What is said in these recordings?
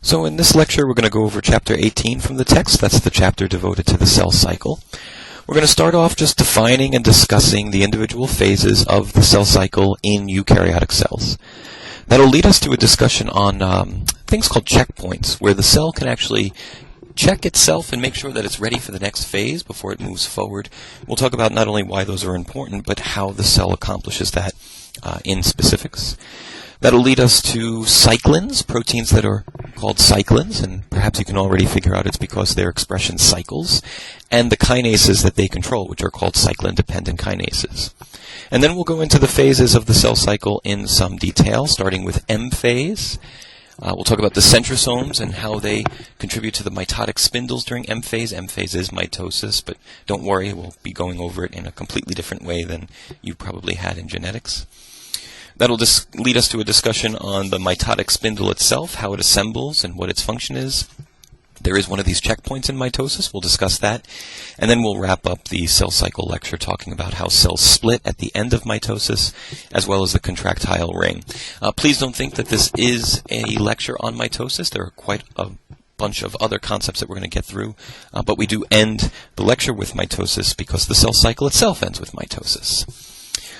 So in this lecture, we're going to go over chapter 18 from the text. That's the chapter devoted to the cell cycle. We're going to start off just defining and discussing the individual phases of the cell cycle in eukaryotic cells. That'll lead us to a discussion on things called checkpoints, where the cell can actually check itself and make sure that it's ready for the next phase before it moves forward. We'll talk about not only why those are important, but how the cell accomplishes that in specifics. That'll lead us to cyclins, proteins that are called cyclins, and perhaps you can already figure out it's because their expression cycles, and the kinases that they control, which are called cyclin-dependent kinases. And then we'll go into the phases of the cell cycle in some detail, starting with M phase. We'll talk about the centrosomes and how they contribute to the mitotic spindles during M phase. M phase is mitosis, but don't worry, we'll be going over it in a completely different way than you probably had in genetics. That'll just lead us to a discussion on the mitotic spindle itself, how it assembles and what its function is. There is one of these checkpoints in mitosis. We'll discuss that. And then we'll wrap up the cell cycle lecture talking about how cells split at the end of mitosis, as well as the contractile ring. Please don't think that this is a lecture on mitosis. There are quite a bunch of other concepts that we're going to get through, but we do end the lecture with mitosis because the cell cycle itself ends with mitosis.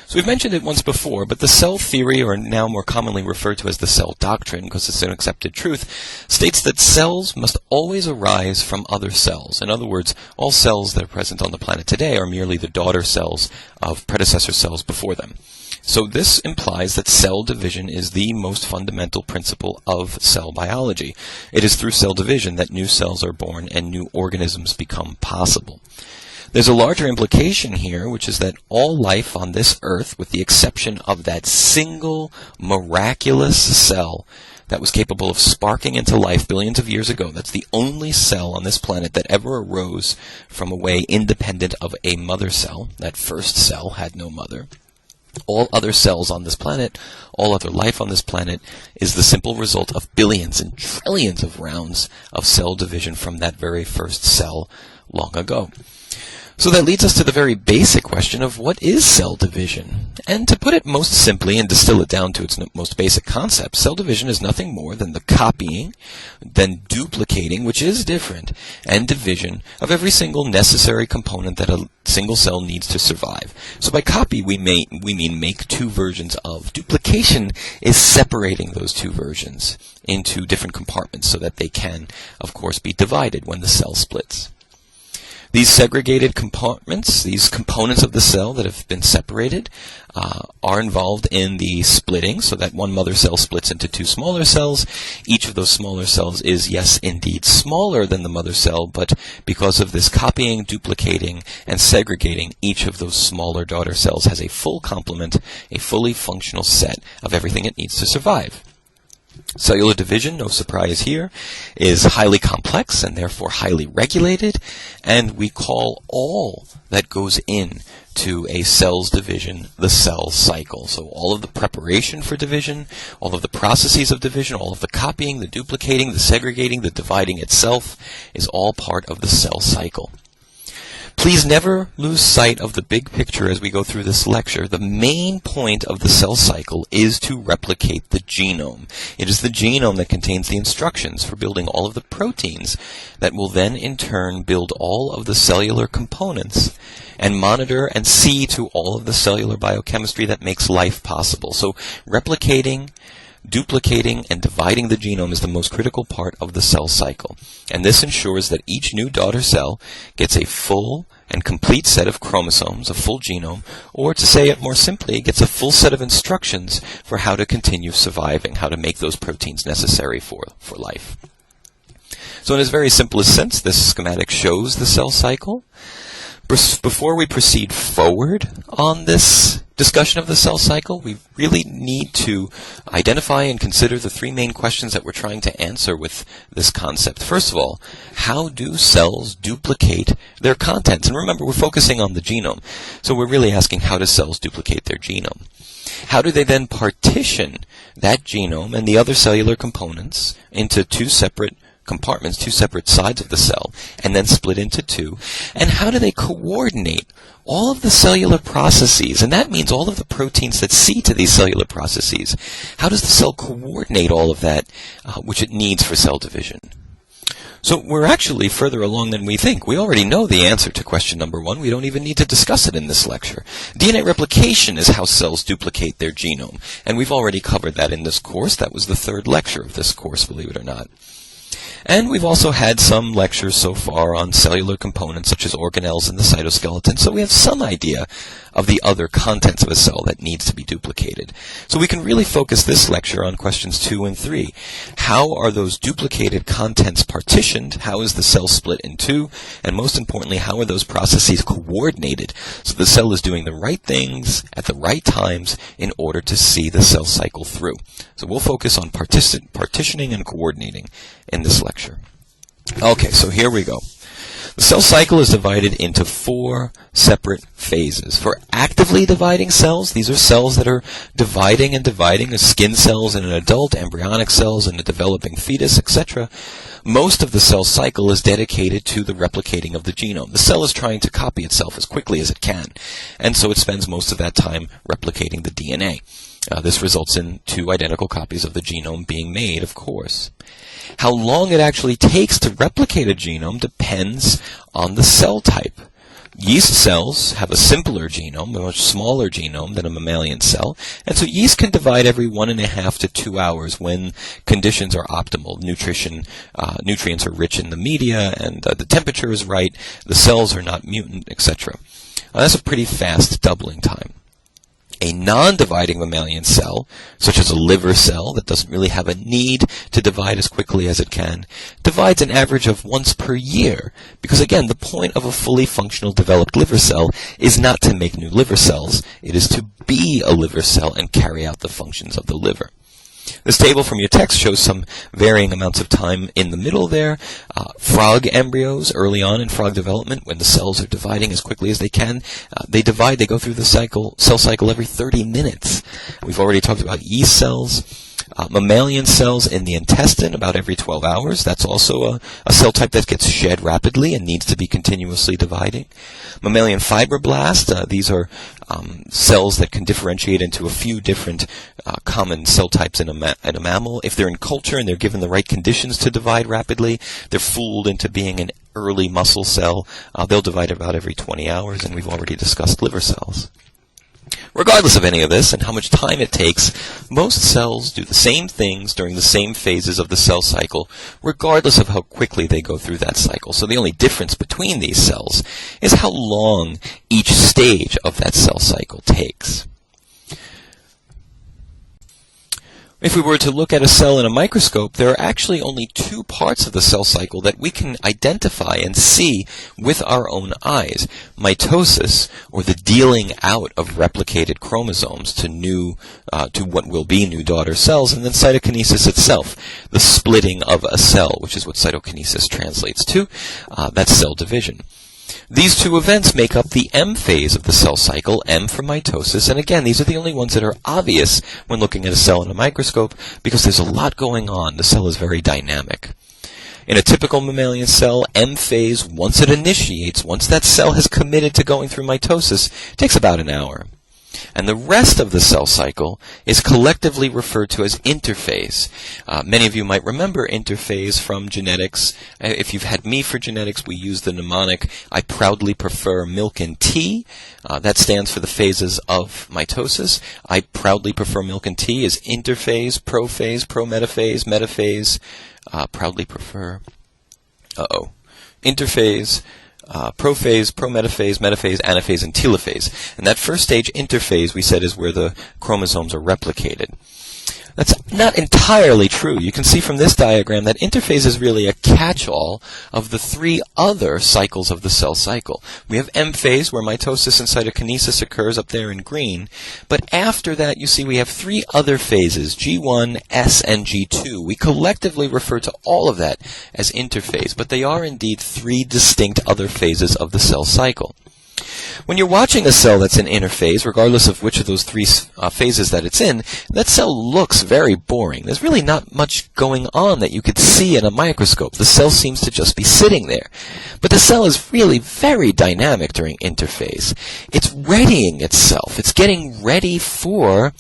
So we've mentioned it once before, but the cell theory, or now more commonly referred to as the cell doctrine because it's an accepted truth, states that cells must always arise from other cells. In other words, all cells that are present on the planet today are merely the daughter cells of predecessor cells before them. So this implies that cell division is the most fundamental principle of cell biology. It is through cell division that new cells are born and new organisms become possible. There's a larger implication here, which is that all life on this earth, with the exception of that single miraculous cell that was capable of sparking into life billions of years ago, that's the only cell on this planet that ever arose from a way independent of a mother cell. That first cell had no mother. All other cells on this planet, all other life on this planet, is the simple result of billions and trillions of rounds of cell division from that very first cell long ago. So that leads us to the very basic question of what is cell division? And to put it most simply and distill it down to its most basic concept, cell division is nothing more than the copying, then duplicating, which is different, and division of every single necessary component that a single cell needs to survive. So by copy, we mean make two versions of. Duplication is separating those two versions into different compartments so that they can, of course, be divided when the cell splits. These segregated compartments, these components of the cell that have been separated, are involved in the splitting, so that one mother cell splits into two smaller cells. Each of those smaller cells is, yes, indeed, smaller than the mother cell, but because of this copying, duplicating, and segregating, each of those smaller daughter cells has a full complement, a fully functional set of everything it needs to survive. Cellular division, no surprise here, is highly complex and therefore highly regulated, and we call all that goes in to a cell's division the cell cycle. So all of the preparation for division, all of the processes of division, all of the copying, the duplicating, the segregating, the dividing itself is all part of the cell cycle. Please never lose sight of the big picture as we go through this lecture. The main point of the cell cycle is to replicate the genome. It is the genome that contains the instructions for building all of the proteins that will then in turn build all of the cellular components and monitor and see to all of the cellular biochemistry that makes life possible. So replicating, duplicating, and dividing the genome is the most critical part of the cell cycle. And this ensures that each new daughter cell gets a full and complete set of chromosomes, a full genome, or to say it more simply, gets a full set of instructions for how to continue surviving, how to make those proteins necessary for life. So in its very simplest sense, this schematic shows the cell cycle. Before we proceed forward on this discussion of the cell cycle, we really need to identify and consider the three main questions that we're trying to answer with this concept. First of all, how do cells duplicate their contents? And remember, we're focusing on the genome, so we're really asking how do cells duplicate their genome? How do they then partition that genome and the other cellular components into two separate compartments, two separate sides of the cell, and then split into two? And how do they coordinate all of the cellular processes? And that means all of the proteins that see to these cellular processes. How does the cell coordinate all of that which it needs for cell division? So we're actually further along than we think. We already know the answer to question number 1. We don't even need to discuss it in this lecture. DNA replication is how cells duplicate their genome. And we've already covered that in this course. That was the 3rd lecture of this course, believe it or not. And we've also had some lectures so far on cellular components such as organelles in the cytoskeleton, so we have some idea of the other contents of a cell that needs to be duplicated. So we can really focus this lecture on questions 2 and 3. How are those duplicated contents partitioned? How is the cell split in two? And most importantly, how are those processes coordinated so the cell is doing the right things at the right times in order to see the cell cycle through? So we'll focus on partitioning and coordinating in this lecture. Okay, so here we go. The cell cycle is divided into 4 separate phases. For actively dividing cells, these are cells that are dividing and dividing, as skin cells in an adult, embryonic cells in a developing fetus, etc. Most of the cell cycle is dedicated to the replicating of the genome. The cell is trying to copy itself as quickly as it can, and so it spends most of that time replicating the DNA. This results in 2 identical copies of the genome being made, of course. How long it actually takes to replicate a genome depends on the cell type. Yeast cells have a simpler genome, a much smaller genome than a mammalian cell, and so yeast can divide every 1.5 to 2 hours when conditions are optimal. Nutrients are rich in the media, and the temperature is right, the cells are not mutant, etc. That's a pretty fast doubling time. A non-dividing mammalian cell, such as a liver cell that doesn't really have a need to divide as quickly as it can, divides an average of once per year, because again, the point of a fully functional developed liver cell is not to make new liver cells, it is to be a liver cell and carry out the functions of the liver. This table from your text shows some varying amounts of time in the middle there. Frog embryos, early on in frog development, when the cells are dividing as quickly as they can, they go through the cell cycle every 30 minutes. We've already talked about yeast cells. Mammalian cells in the intestine about every 12 hours. That's also a cell type that gets shed rapidly and needs to be continuously dividing. Mammalian fibroblasts, these are cells that can differentiate into a few different common cell types in a mammal. If they're in culture and they're given the right conditions to divide rapidly, they're fooled into being an early muscle cell. They'll divide about every 20 hours, and we've already discussed liver cells. Regardless of any of this and how much time it takes, most cells do the same things during the same phases of the cell cycle, regardless of how quickly they go through that cycle. So the only difference between these cells is how long each stage of that cell cycle takes. If we were to look at a cell in a microscope, there are actually only 2 parts of the cell cycle that we can identify and see with our own eyes. Mitosis, or the dealing out of replicated chromosomes to what will be new daughter cells, and then cytokinesis itself, the splitting of a cell, which is what cytokinesis translates to. That's cell division. These 2 events make up the M phase of the cell cycle, M for mitosis, and again, these are the only ones that are obvious when looking at a cell in a microscope because there's a lot going on. The cell is very dynamic. In a typical mammalian cell, M phase, once it initiates, once that cell has committed to going through mitosis, takes about an hour. And the rest of the cell cycle is collectively referred to as interphase. Many of you might remember interphase from genetics. If you've had me for genetics, we use the mnemonic, I proudly prefer milk and tea. That stands for the phases of mitosis. I proudly prefer milk and tea is interphase, prophase, prometaphase, metaphase. Proudly prefer, interphase, prophase, prometaphase, metaphase, anaphase, and telophase. And that first stage, interphase, we said is where the chromosomes are replicated. That's not entirely true. You can see from this diagram that interphase is really a catch-all of the 3 other cycles of the cell cycle. We have M phase, where mitosis and cytokinesis occurs up there in green. But after that, you see we have 3 other phases, G1, S, and G2. We collectively refer to all of that as interphase, but they are indeed 3 distinct other phases of the cell cycle. When you're watching a cell that's in interphase, regardless of which of those three phases that it's in, that cell looks very boring. There's really not much going on that you could see in a microscope. The cell seems to just be sitting there. But the cell is really very dynamic during interphase. It's readying itself. It's getting ready for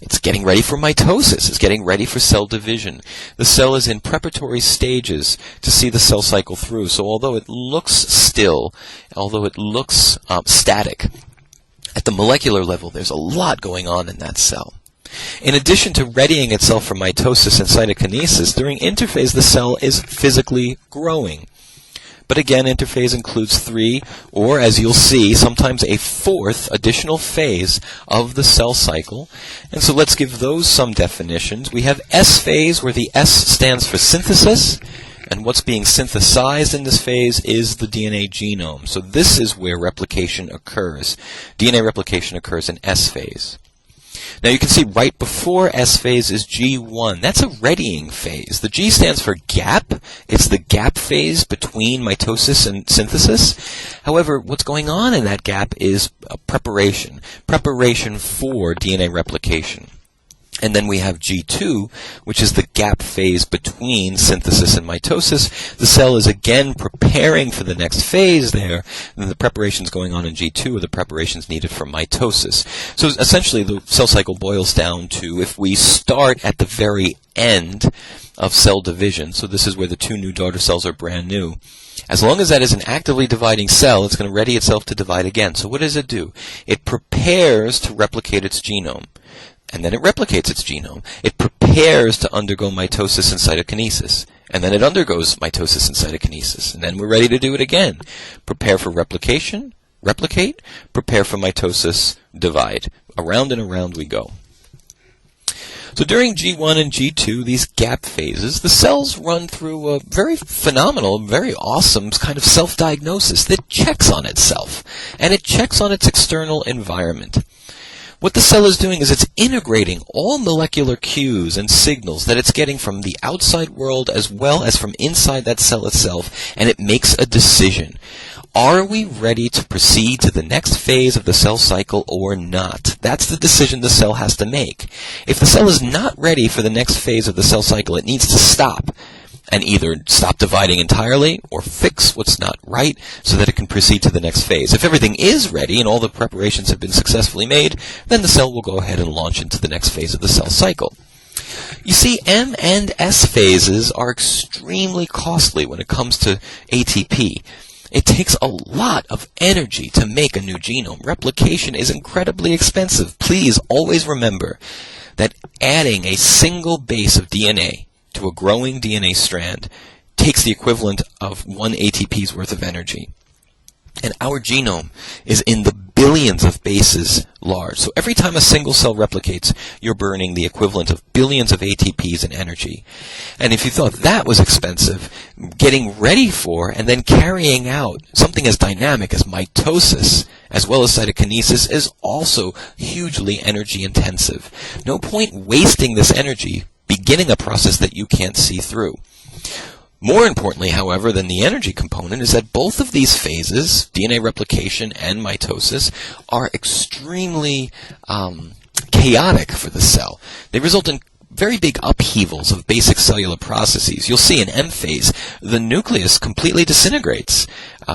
mitosis. It's getting ready for cell division. The cell is in preparatory stages to see the cell cycle through. So although it looks still, although it looks static, at the molecular level there's a lot going on in that cell. In addition to readying itself for mitosis and cytokinesis, during interphase the cell is physically growing. But again, interphase includes 3, or as you'll see, sometimes a 4th additional phase of the cell cycle. And so let's give those some definitions. We have S phase, where the S stands for synthesis, and what's being synthesized in this phase is the DNA genome. So this is where replication occurs. DNA replication occurs in S phase. Now you can see right before S phase is G1. That's a readying phase. The G stands for gap. It's the gap phase between mitosis and synthesis. However, what's going on in that gap is preparation for DNA replication. And then we have G2, which is the gap phase between synthesis and mitosis. The cell is again preparing for the next phase there, and the preparations going on in G2 are the preparations needed for mitosis. So essentially the cell cycle boils down to, if we start at the very end of cell division, so this is where the 2 new daughter cells are brand new, as long as that is an actively dividing cell, it's going to ready itself to divide again. So what does it do? It prepares to replicate its genome. And then it replicates its genome. It prepares to undergo mitosis and cytokinesis. And then it undergoes mitosis and cytokinesis. And then we're ready to do it again. Prepare for replication, replicate, prepare for mitosis, divide. Around and around we go. So during G1 and G2, these gap phases, the cells run through a very phenomenal, very awesome kind of self-diagnosis that checks on itself. And it checks on its external environment. What the cell is doing is it's integrating all molecular cues and signals that it's getting from the outside world as well as from inside that cell itself, and it makes a decision. Are we ready to proceed to the next phase of the cell cycle or not? That's the decision the cell has to make. If the cell is not ready for the next phase of the cell cycle, it needs to stop and either stop dividing entirely or fix what's not right so that it can proceed to the next phase. If everything is ready and all the preparations have been successfully made, then the cell will go ahead and launch into the next phase of the cell cycle. You see, M and S phases are extremely costly when it comes to ATP. It takes a lot of energy to make a new genome. Replication is incredibly expensive. Please always remember that adding a single base of DNA to a growing DNA strand takes the equivalent of 1 ATP's worth of energy. And our genome is in the billions of bases large. So every time a single cell replicates, you're burning the equivalent of billions of ATPs in energy. And if you thought that was expensive, getting ready for and then carrying out something as dynamic as mitosis as well as cytokinesis is also hugely energy intensive. No point wasting this energy beginning a process that you can't see through. More importantly, however, than the energy component is that both of these phases, DNA replication and mitosis, are extremely chaotic for the cell. They result in very big upheavals of basic cellular processes. You'll see in M phase, the nucleus completely disintegrates.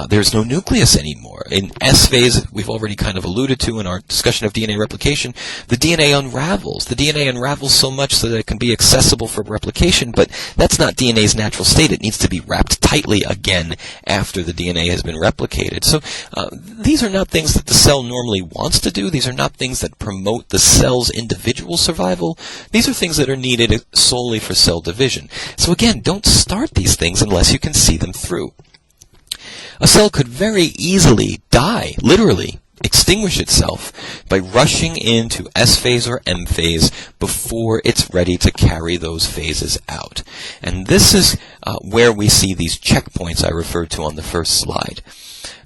There's no nucleus anymore. In S phase, we've already kind of alluded to in our discussion of DNA replication, the DNA unravels. The DNA unravels so much so that it can be accessible for replication, but that's not DNA's natural state. It needs to be wrapped tightly again after the DNA has been replicated. So these are not things that the cell normally wants to do. These are not things that promote the cell's individual survival. These are things that are needed solely for cell division. So again, don't start these things unless you can see them through. A cell could very easily die, literally extinguish itself, by rushing into S phase or M phase before it's ready to carry those phases out. And this is where we see these checkpoints I referred to on the first slide.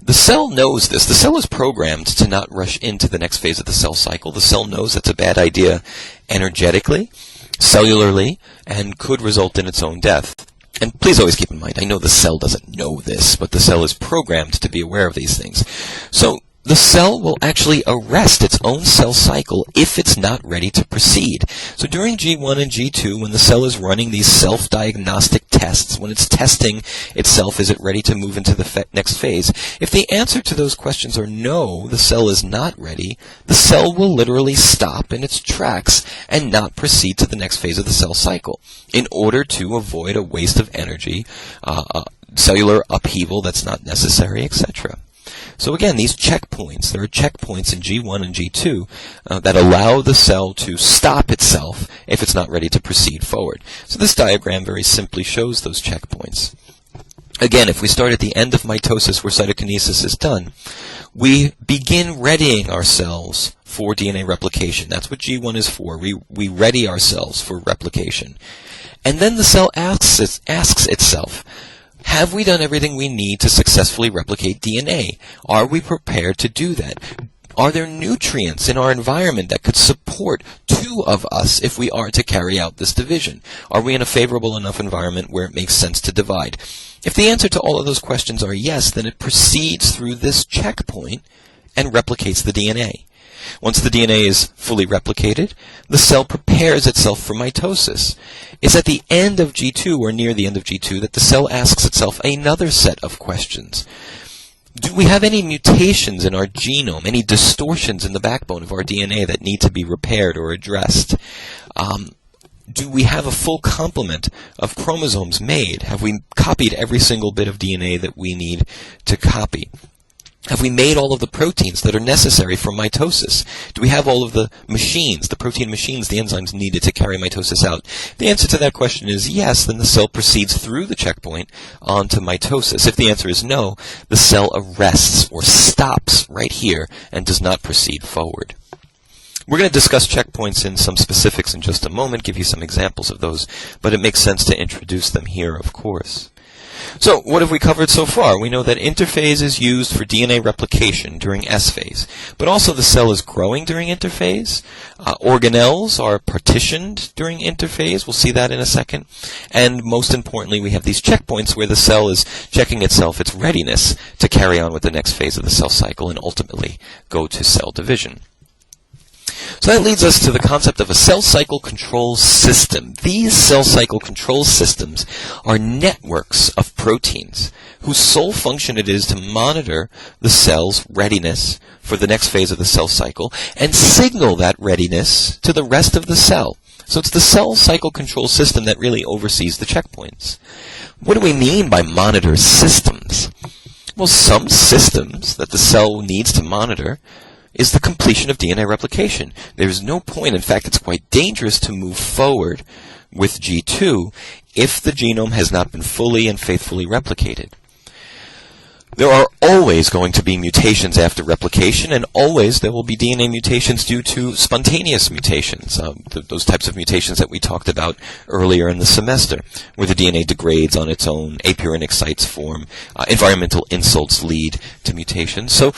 The cell knows this. The cell is programmed to not rush into the next phase of the cell cycle. The cell knows that's a bad idea energetically, cellularly, and could result in its own death. And please always keep in mind, I know the cell doesn't know this, but the cell is programmed to be aware of these things. So the cell will actually arrest its own cell cycle if it's not ready to proceed. So during G1 and G2, when the cell is running these self-diagnostic tests, when it's testing itself, is it ready to move into the next phase? If the answer to those questions are no, the cell is not ready, the cell will literally stop in its tracks and not proceed to the next phase of the cell cycle in order to avoid a waste of energy, cellular upheaval that's not necessary, etc. So again, these checkpoints, there are checkpoints in G1 and G2 that allow the cell to stop itself if it's not ready to proceed forward. So this diagram very simply shows those checkpoints. Again, if we start at the end of mitosis where cytokinesis is done, we begin readying ourselves for DNA replication. That's what G1 is for. We ready ourselves for replication. And then the cell asks itself, have we done everything we need to successfully replicate DNA? Are we prepared to do that? Are there nutrients in our environment that could support two of us if we are to carry out this division? Are we in a favorable enough environment where it makes sense to divide? If the answer to all of those questions are yes, then it proceeds through this checkpoint and replicates the DNA. Once the DNA is fully replicated, the cell prepares itself for mitosis. It's at the end of G2 or near the end of G2 that the cell asks itself another set of questions. Do we have any mutations in our genome, any distortions in the backbone of our DNA that need to be repaired or addressed? Do we have a full complement of chromosomes made? Have we copied every single bit of DNA that we need to copy? Have we made all of the proteins that are necessary for mitosis? Do we have all of the machines, the protein machines, the enzymes needed to carry mitosis out? If the answer to that question is yes, then the cell proceeds through the checkpoint onto mitosis. If the answer is no, the cell arrests or stops right here and does not proceed forward. We're going to discuss checkpoints in some specifics in just a moment, give you some examples of those, but it makes sense to introduce them here, of course. So, what have we covered so far? We know that interphase is used for DNA replication during S phase, but also the cell is growing during interphase. Organelles are partitioned during interphase. We'll see that in a second. And most importantly, we have these checkpoints where the cell is checking itself, its readiness to carry on with the next phase of the cell cycle and ultimately go to cell division. So that leads us to the concept of a cell cycle control system. These cell cycle control systems are networks of proteins whose sole function it is to monitor the cell's readiness for the next phase of the cell cycle and signal that readiness to the rest of the cell. So it's the cell cycle control system that really oversees the checkpoints. What do we mean by monitor systems? Well, some systems that the cell needs to monitor is the completion of DNA replication. There's no point, in fact, it's quite dangerous to move forward with G2 if the genome has not been fully and faithfully replicated. There are always going to be mutations after replication, and always there will be DNA mutations due to spontaneous mutations, those types of mutations that we talked about earlier in the semester, where the DNA degrades on its own, apurinic sites form, environmental insults lead to mutations. So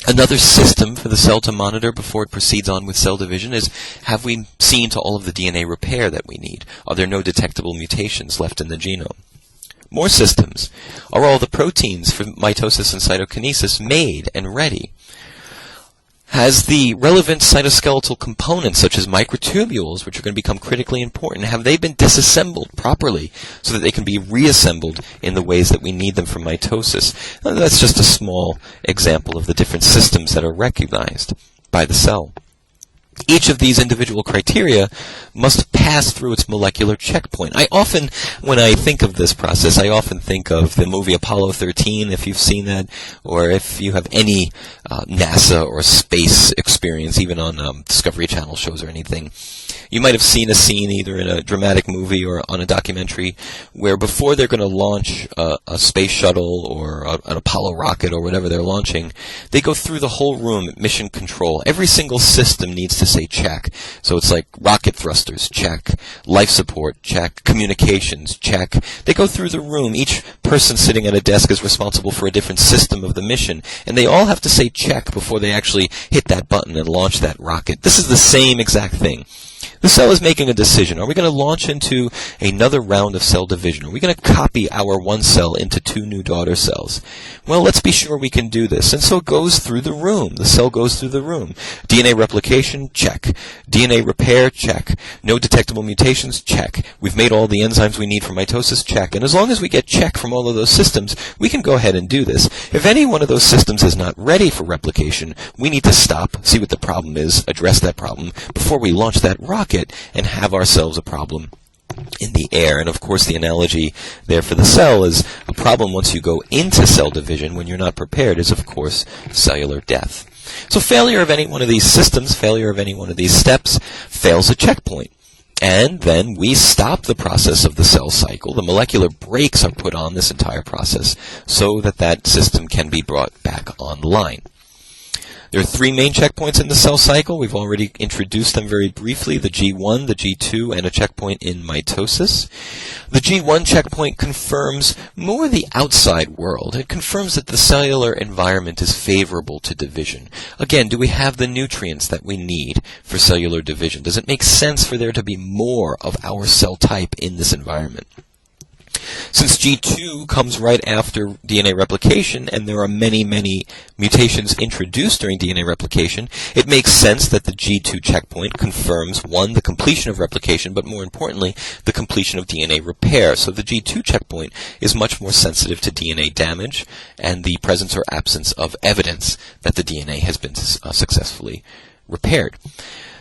another system for the cell to monitor before it proceeds on with cell division is, have we seen to all of the DNA repair that we need? Are there no detectable mutations left in the genome? More systems. Are all the proteins for mitosis and cytokinesis made and ready? Has the relevant cytoskeletal components, such as microtubules, which are going to become critically important, have they been disassembled properly so that they can be reassembled in the ways that we need them for mitosis? That's just a small example of the different systems that are recognized by the cell. Each of these individual criteria must pass through its molecular checkpoint. When I think of this process, I often think of the movie Apollo 13, if you've seen that, or if you have any NASA or space experience, even on Discovery Channel shows or anything. You might have seen a scene either in a dramatic movie or on a documentary where before they're going to launch a space shuttle or an Apollo rocket or whatever they're launching, they go through the whole room at mission control. Every single system needs to say check. So it's like rocket thrusters, check. Life support, check. Communications, check. They go through the room. Each person sitting at a desk is responsible for a different system of the mission, and they all have to say check before they actually hit that button and launch that rocket. This is the same exact thing. The cell is making a decision. Are we going to launch into another round of cell division? Are we going to copy our one cell into 2 new daughter cells? Well, let's be sure we can do this. And so it goes through the room. The cell goes through the room. DNA replication, check. DNA repair, check. No detectable mutations, check. We've made all the enzymes we need for mitosis, check. And as long as we get check from all of those systems, we can go ahead and do this. If any one of those systems is not ready for replication, we need to stop, see what the problem is, address that problem before we launch that rocket and have ourselves a problem in the air. And of course the analogy there for the cell is a problem once you go into cell division when you're not prepared is of course cellular death. So failure of any one of these systems, failure of any one of these steps fails a checkpoint. And then we stop the process of the cell cycle. The molecular brakes are put on this entire process so that that system can be brought back online. There are 3 main checkpoints in the cell cycle. We've already introduced them very briefly, the G1, the G2, and a checkpoint in mitosis. The G1 checkpoint confirms more the outside world. It confirms that the cellular environment is favorable to division. Again, do we have the nutrients that we need for cellular division? Does it make sense for there to be more of our cell type in this environment? Since G2 comes right after DNA replication, and there are many, many mutations introduced during DNA replication, it makes sense that the G2 checkpoint confirms, 1, the completion of replication, but more importantly, the completion of DNA repair. So the G2 checkpoint is much more sensitive to DNA damage and the presence or absence of evidence that the DNA has been successfully repaired.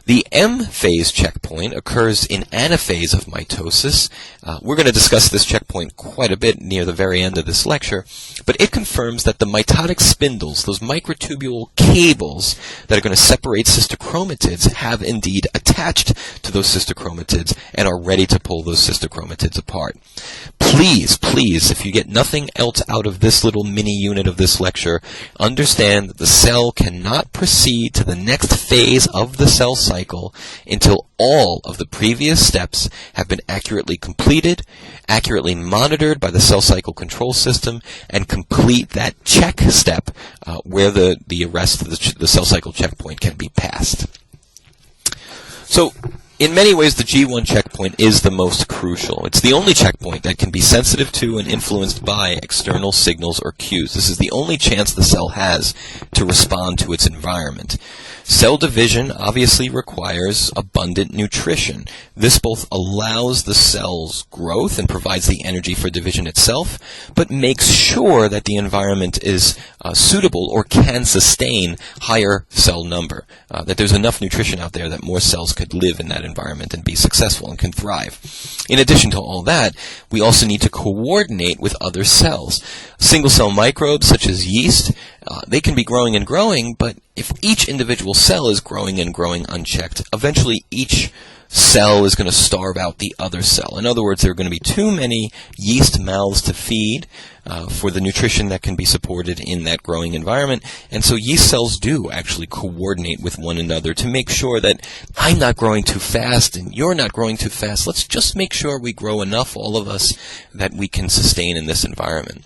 The M-phase checkpoint occurs in anaphase of mitosis. We're going to discuss this checkpoint quite a bit near the very end of this lecture, but it confirms that the mitotic spindles, those microtubule cables that are going to separate sister chromatids, have indeed attached to those sister chromatids and are ready to pull those sister chromatids apart. Please, please, if you get nothing else out of this little mini unit of this lecture, understand that the cell cannot proceed to the next phase of the cell cycle until all of the previous steps have been accurately completed, accurately monitored by the cell cycle control system, and complete that check step where the rest of the cell cycle checkpoint can be passed. So, in many ways, the G1 checkpoint is the most crucial. It's the only checkpoint that can be sensitive to and influenced by external signals or cues. This is the only chance the cell has to respond to its environment. Cell division obviously requires abundant nutrition. This both allows the cell's growth and provides the energy for division itself, but makes sure that the environment is suitable or can sustain higher cell number, that there's enough nutrition out there that more cells could live in that environment and be successful and can thrive. In addition to all that, we also need to coordinate with other cells. Single-cell microbes such as yeast, they can be growing and growing, but if each individual cell is growing and growing unchecked, eventually each cell is going to starve out the other cell. In other words, there are going to be too many yeast mouths to feed for the nutrition that can be supported in that growing environment. And so yeast cells do actually coordinate with one another to make sure that I'm not growing too fast and you're not growing too fast. Let's just make sure we grow enough, all of us, that we can sustain in this environment.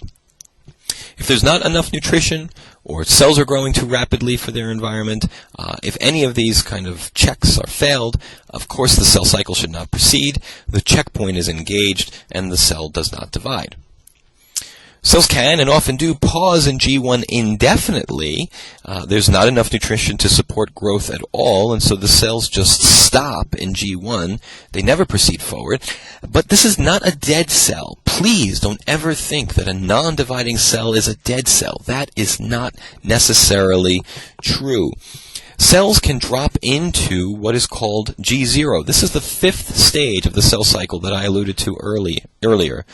If there's not enough nutrition, or cells are growing too rapidly for their environment, if any of these kind of checks are failed, of course the cell cycle should not proceed, the checkpoint is engaged, and the cell does not divide. Cells can and often do pause in G1 indefinitely. There's not enough nutrition to support growth at all, and so the cells just stop in G1. They never proceed forward. But this is not a dead cell. Please don't ever think that a non-dividing cell is a dead cell. That is not necessarily true. Cells can drop into what is called G0. This is the 5th stage of the cell cycle that I alluded to earlier.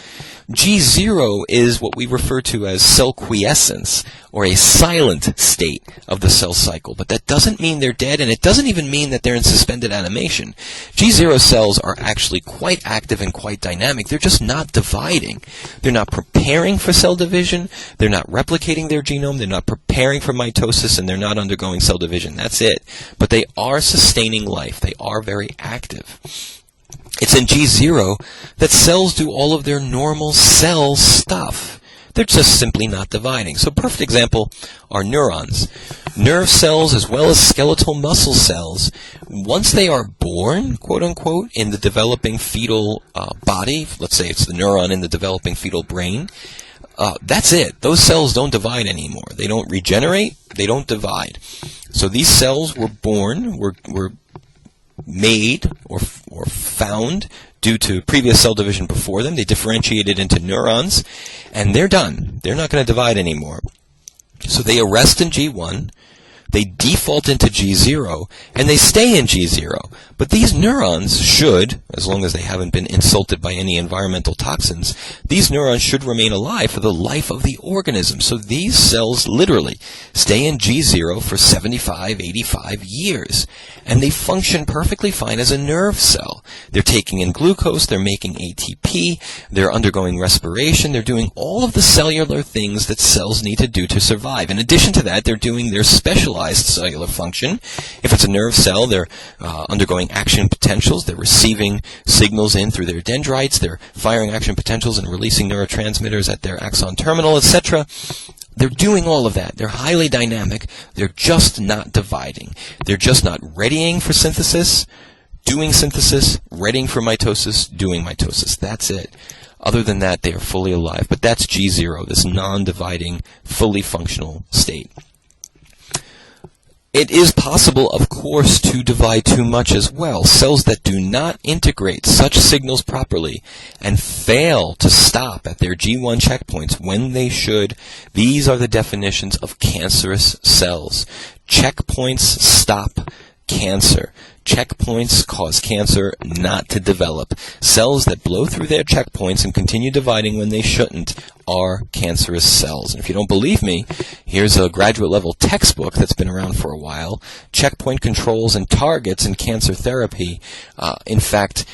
G0 is what we refer to as cell quiescence, or a silent state of the cell cycle. But that doesn't mean they're dead, and it doesn't even mean that they're in suspended animation. G0 cells are actually quite active and quite dynamic. They're just not dividing. They're not preparing for cell division. They're not replicating their genome. They're not preparing for mitosis, and they're not undergoing cell division. That's it. But they are sustaining life. They are very active. It's in G0 that cells do all of their normal cell stuff. They're just simply not dividing. So a perfect example are neurons. Nerve cells as well as skeletal muscle cells, once they are born, quote unquote, in the developing fetal body, let's say it's the neuron in the developing fetal brain, that's it. Those cells don't divide anymore. They don't regenerate, they don't divide. So these cells were born, were made or found due to previous cell division before them. They differentiated into neurons, and they're done. They're not going to divide anymore. So they arrest in G1, they default into G0, and they stay in G0. But these neurons should, as long as they haven't been insulted by any environmental toxins, these neurons should remain alive for the life of the organism. So these cells literally stay in G0 for 75, 85 years. And they function perfectly fine as a nerve cell. They're taking in glucose, they're making ATP, they're undergoing respiration, they're doing all of the cellular things that cells need to do to survive. In addition to that, they're doing their specialized cellular function. If it's a nerve cell, they're undergoing action potentials, they're receiving signals in through their dendrites, they're firing action potentials and releasing neurotransmitters at their axon terminal, etc. They're doing all of that. They're highly dynamic. They're just not dividing. They're just not readying for synthesis, doing synthesis, readying for mitosis, doing mitosis. That's it. Other than that, they are fully alive. But that's G0, this non-dividing, fully functional state. It is possible, of course, to divide too much as well. Cells that do not integrate such signals properly and fail to stop at their G1 checkpoints when they should, these are the definitions of cancerous cells. Checkpoints stop cancer. Checkpoints cause cancer not to develop. Cells that blow through their checkpoints and continue dividing when they shouldn't are cancerous cells. And if you don't believe me, here's a graduate level textbook that's been around for a while, Checkpoint Controls and Targets in Cancer Therapy. In fact,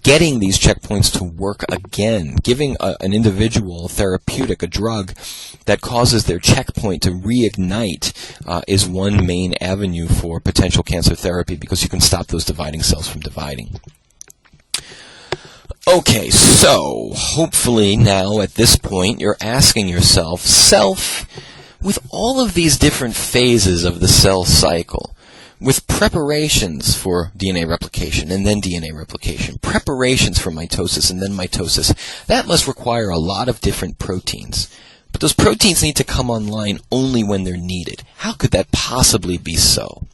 getting these checkpoints to work again, giving an individual therapeutic, a drug that causes their checkpoint to reignite is one main avenue for potential cancer therapy, because you can stop those dividing cells from dividing. Okay, so hopefully now at this point you're asking yourself, with all of these different phases of the cell cycle, with preparations for DNA replication and then DNA replication, preparations for mitosis and then mitosis, that must require a lot of different proteins. But those proteins need to come online only when they're needed. How could that possibly be so?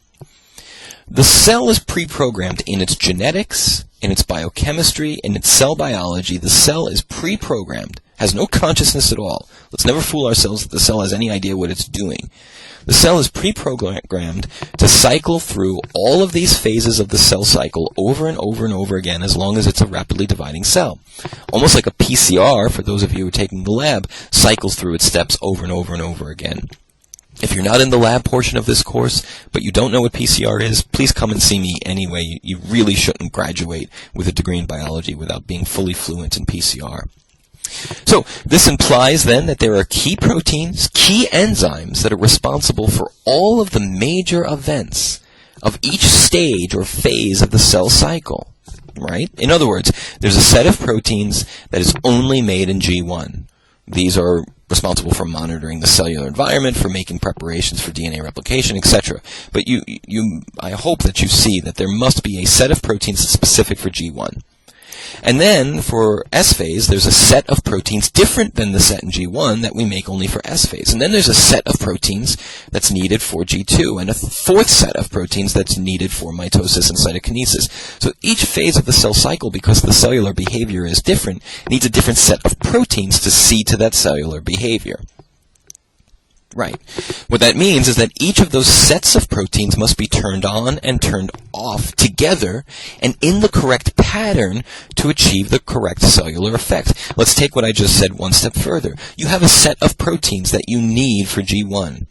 The cell is pre-programmed in its genetics, in its biochemistry, in its cell biology. The cell is pre-programmed, has no consciousness at all. Let's never fool ourselves that the cell has any idea what it's doing. The cell is pre-programmed to cycle through all of these phases of the cell cycle over and over and over again as long as it's a rapidly dividing cell. Almost like a PCR, for those of you who are taking the lab, cycles through its steps over and over and over again. If you're not in the lab portion of this course, but you don't know what PCR is, please come and see me anyway. You really shouldn't graduate with a degree in biology without being fully fluent in PCR. So this implies then that there are key proteins, key enzymes that are responsible for all of the major events of each stage or phase of the cell cycle, right? In other words, there's a set of proteins that is only made in G1. These are responsible for monitoring the cellular environment, for making preparations for DNA replication, etc. But I hope that you see that there must be a set of proteins specific for G1. And then for S phase, there's a set of proteins different than the set in G1 that we make only for S phase. And then there's a set of proteins that's needed for G2, and a fourth set of proteins that's needed for mitosis and cytokinesis. So each phase of the cell cycle, because the cellular behavior is different, needs a different set of proteins to see to that cellular behavior. Right. What that means is that each of those sets of proteins must be turned on and turned off together and in the correct pattern to achieve the correct cellular effect. Let's take what I just said one step further. You have a set of proteins that you need for G1.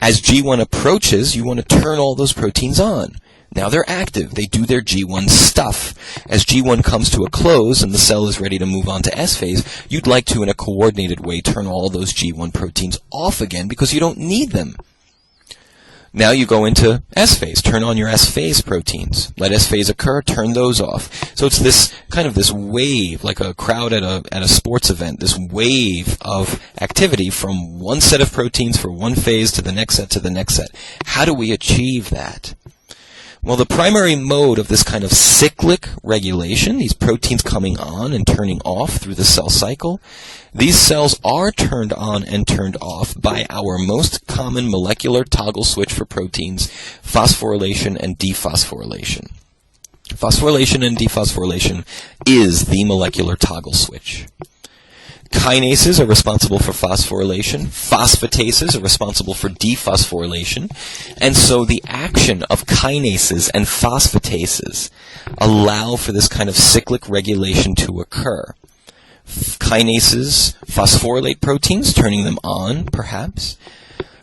As G1 approaches, you want to turn all those proteins on. Now they're active. They do their G1 stuff. As G1 comes to a close and the cell is ready to move on to S phase, you'd like to, in a coordinated way, turn all those G1 proteins off again because you don't need them. Now you go into S-phase. Turn on your S-phase proteins. Let S-phase occur, turn those off. So it's this kind of this wave, like a crowd at a sports event, this wave of activity from one set of proteins for one phase to the next set to the next set. How do we achieve that? Well, the primary mode of this kind of cyclic regulation, these proteins coming on and turning off through the cell cycle, these cells are turned on and turned off by our most common molecular toggle switch for proteins, phosphorylation and dephosphorylation. Phosphorylation and dephosphorylation is the molecular toggle switch. Kinases are responsible for phosphorylation. Phosphatases are responsible for dephosphorylation. And so the action of kinases and phosphatases allow for this kind of cyclic regulation to occur. Kinases phosphorylate proteins, turning them on, perhaps.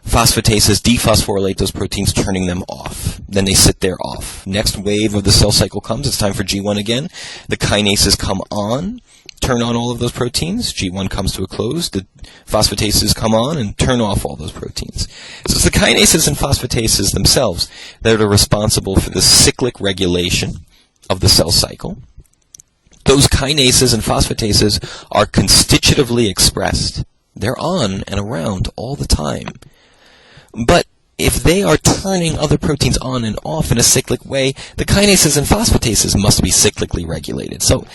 Phosphatases dephosphorylate those proteins, turning them off. Then they sit there off. Next wave of the cell cycle comes. It's time for G1 again. The kinases come on, turn on all of those proteins. G1 comes to a close. The phosphatases come on and turn off all those proteins. So it's the kinases and phosphatases themselves that are responsible for the cyclic regulation of the cell cycle. Those kinases and phosphatases are constitutively expressed. They're on and around all the time. But if they are turning other proteins on and off in a cyclic way, the kinases and phosphatases must be cyclically regulated. So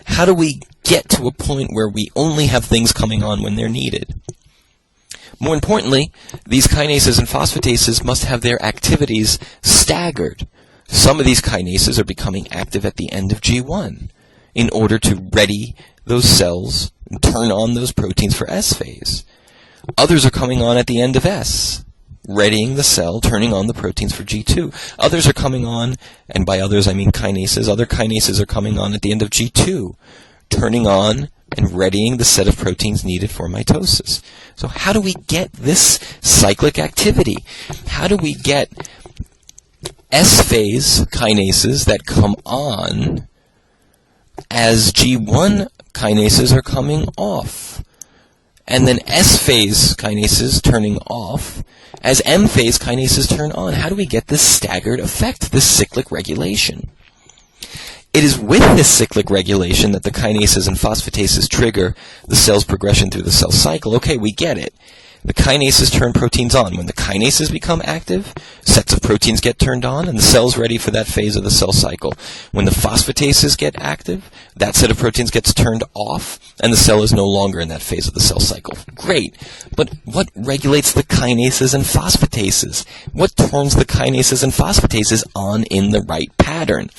how do we get to a point where we only have things coming on when they're needed? More importantly, these kinases and phosphatases must have their activities staggered. Some of these kinases are becoming active at the end of G1 in order to ready those cells and turn on those proteins for S phase. Others are coming on at the end of S, readying the cell, turning on the proteins for G2. Others are coming on, and by others I mean kinases, other kinases are coming on at the end of G2, turning on and readying the set of proteins needed for mitosis. So how do we get this cyclic activity? How do we get S-phase kinases that come on as G1 kinases are coming off? And then S-phase kinases turning off as M-phase kinases turn on. How do we get this staggered effect, this cyclic regulation? It is with this cyclic regulation that the kinases and phosphatases trigger the cell's progression through the cell cycle. Okay, we get it. The kinases turn proteins on. When the kinases become active, sets of proteins get turned on, and the cell's ready for that phase of the cell cycle. When the phosphatases get active, that set of proteins gets turned off, and the cell is no longer in that phase of the cell cycle. Great. But what regulates the kinases and phosphatases? What turns the kinases and phosphatases on in the right pattern?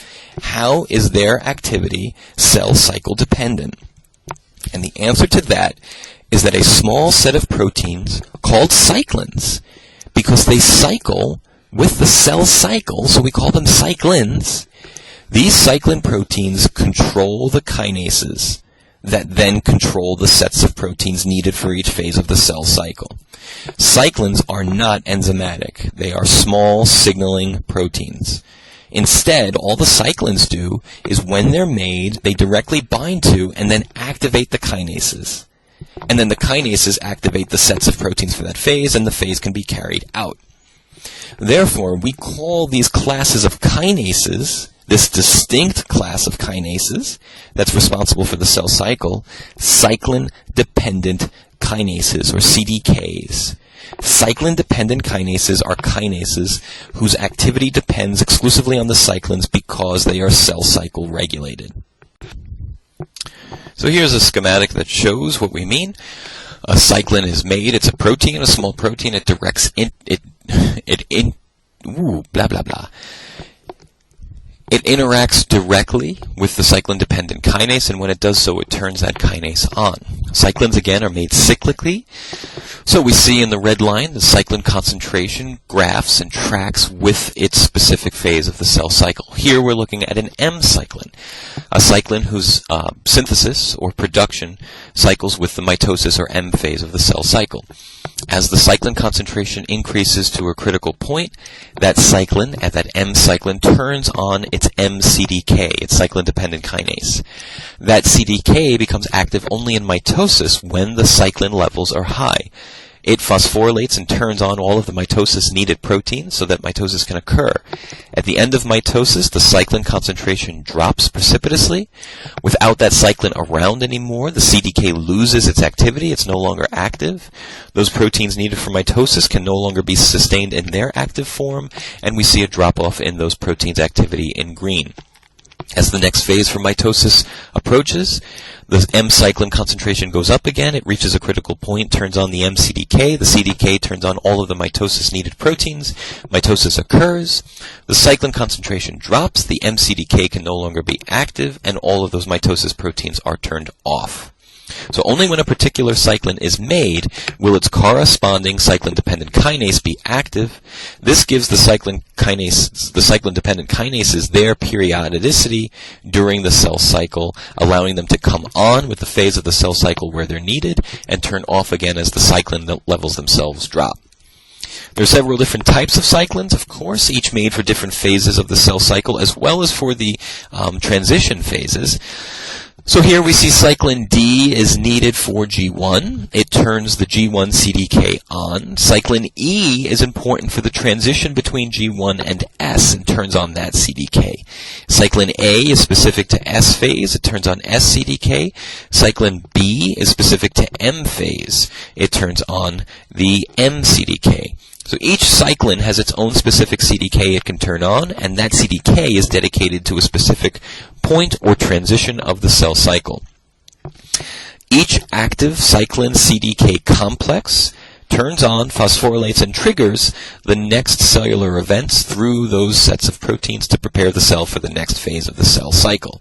How is their activity cell cycle dependent? And the answer to that is that a small set of proteins called cyclins, because they cycle with the cell cycle, so we call them cyclins, these cyclin proteins control the kinases that then control the sets of proteins needed for each phase of the cell cycle. Cyclins are not enzymatic. They are small signaling proteins. Instead, all the cyclins do is when they're made, they directly bind to and then activate the kinases. And then the kinases activate the sets of proteins for that phase, and the phase can be carried out. Therefore, we call these classes of kinases, this distinct class of kinases that's responsible for the cell cycle, cyclin-dependent kinases, or CDKs. Cyclin-dependent kinases are kinases whose activity depends exclusively on the cyclins because they are cell cycle regulated. So here's a schematic that shows what we mean. A cyclin is made. It's a protein, a small protein. It directs blah blah blah. It interacts directly with the cyclin-dependent kinase, and when it does so, it turns that kinase on. Cyclins, again, are made cyclically. So we see in the red line the cyclin concentration graphs and tracks with its specific phase of the cell cycle. Here we're looking at an M cyclin, a cyclin whose synthesis or production cycles with the mitosis or M phase of the cell cycle. As the cyclin concentration increases to a critical point, that cyclin, at that M cyclin, turns on its MCDK, its cyclin-dependent kinase. That CDK becomes active only in mitosis when the cyclin levels are high. It phosphorylates and turns on all of the mitosis-needed proteins so that mitosis can occur. At the end of mitosis, the cyclin concentration drops precipitously. Without that cyclin around anymore, the CDK loses its activity. It's no longer active. Those proteins needed for mitosis can no longer be sustained in their active form, and we see a drop-off in those proteins' activity in green. As the next phase for mitosis approaches, the M cyclin concentration goes up again. It reaches a critical point, turns on the MCDK. The CDK turns on all of the mitosis-needed proteins. Mitosis occurs. The cyclin concentration drops. The MCDK can no longer be active, and all of those mitosis proteins are turned off. So only when a particular cyclin is made will its corresponding cyclin-dependent kinase be active. This gives the cyclin-dependent kinases their periodicity during the cell cycle, allowing them to come on with the phase of the cell cycle where they're needed and turn off again as the cyclin levels themselves drop. There are several different types of cyclins, of course, each made for different phases of the cell cycle as well as for the transition phases. So here we see cyclin D is needed for G1. It turns the G1 CDK on. Cyclin E is important for the transition between G1 and S and turns on that CDK. Cyclin A is specific to S phase. It turns on S CDK. Cyclin B is specific to M phase. It turns on the M CDK. So each cyclin has its own specific CDK it can turn on, and that CDK is dedicated to a specific point or transition of the cell cycle. Each active cyclin CDK complex turns on, phosphorylates, and triggers the next cellular events through those sets of proteins to prepare the cell for the next phase of the cell cycle.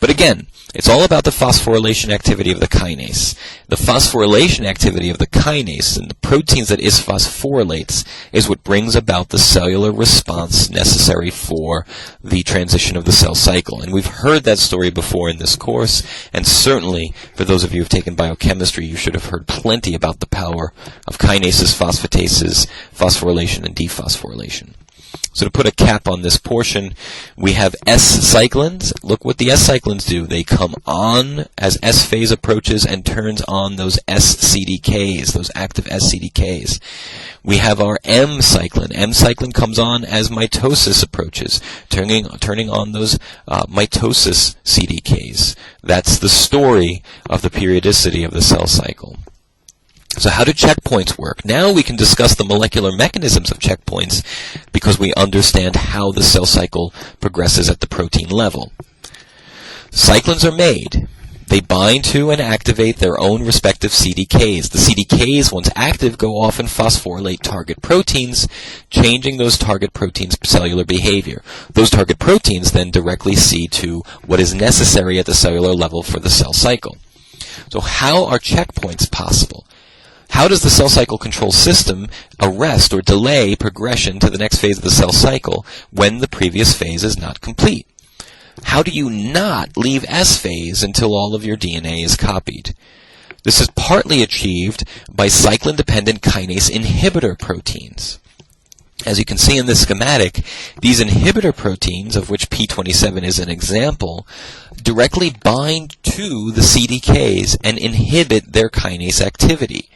But again, it's all about the phosphorylation activity of the kinase. The phosphorylation activity of the kinase and the proteins that it phosphorylates is what brings about the cellular response necessary for the transition of the cell cycle. And we've heard that story before in this course, and certainly for those of you who have taken biochemistry, you should have heard plenty about the power of kinases, phosphatases, phosphorylation, and dephosphorylation. So to put a cap on this portion, we have S cyclins. Look what the S cyclins do. They come on as S phase approaches and turns on those S CDKs, those active S CDKs. We have our M cyclin. M cyclin comes on as mitosis approaches, turning on those mitosis CDKs. That's the story of the periodicity of the cell cycle. So how do checkpoints work? Now we can discuss the molecular mechanisms of checkpoints because we understand how the cell cycle progresses at the protein level. Cyclins are made. They bind to and activate their own respective CDKs. The CDKs, once active, go off and phosphorylate target proteins, changing those target proteins' cellular behavior. Those target proteins then directly see to what is necessary at the cellular level for the cell cycle. So how are checkpoints possible? How does the cell cycle control system arrest or delay progression to the next phase of the cell cycle when the previous phase is not complete? How do you not leave S phase until all of your DNA is copied? This is partly achieved by cyclin-dependent kinase inhibitor proteins. As you can see in this schematic, these inhibitor proteins, of which P27 is an example, directly bind to the CDKs and inhibit their kinase activity.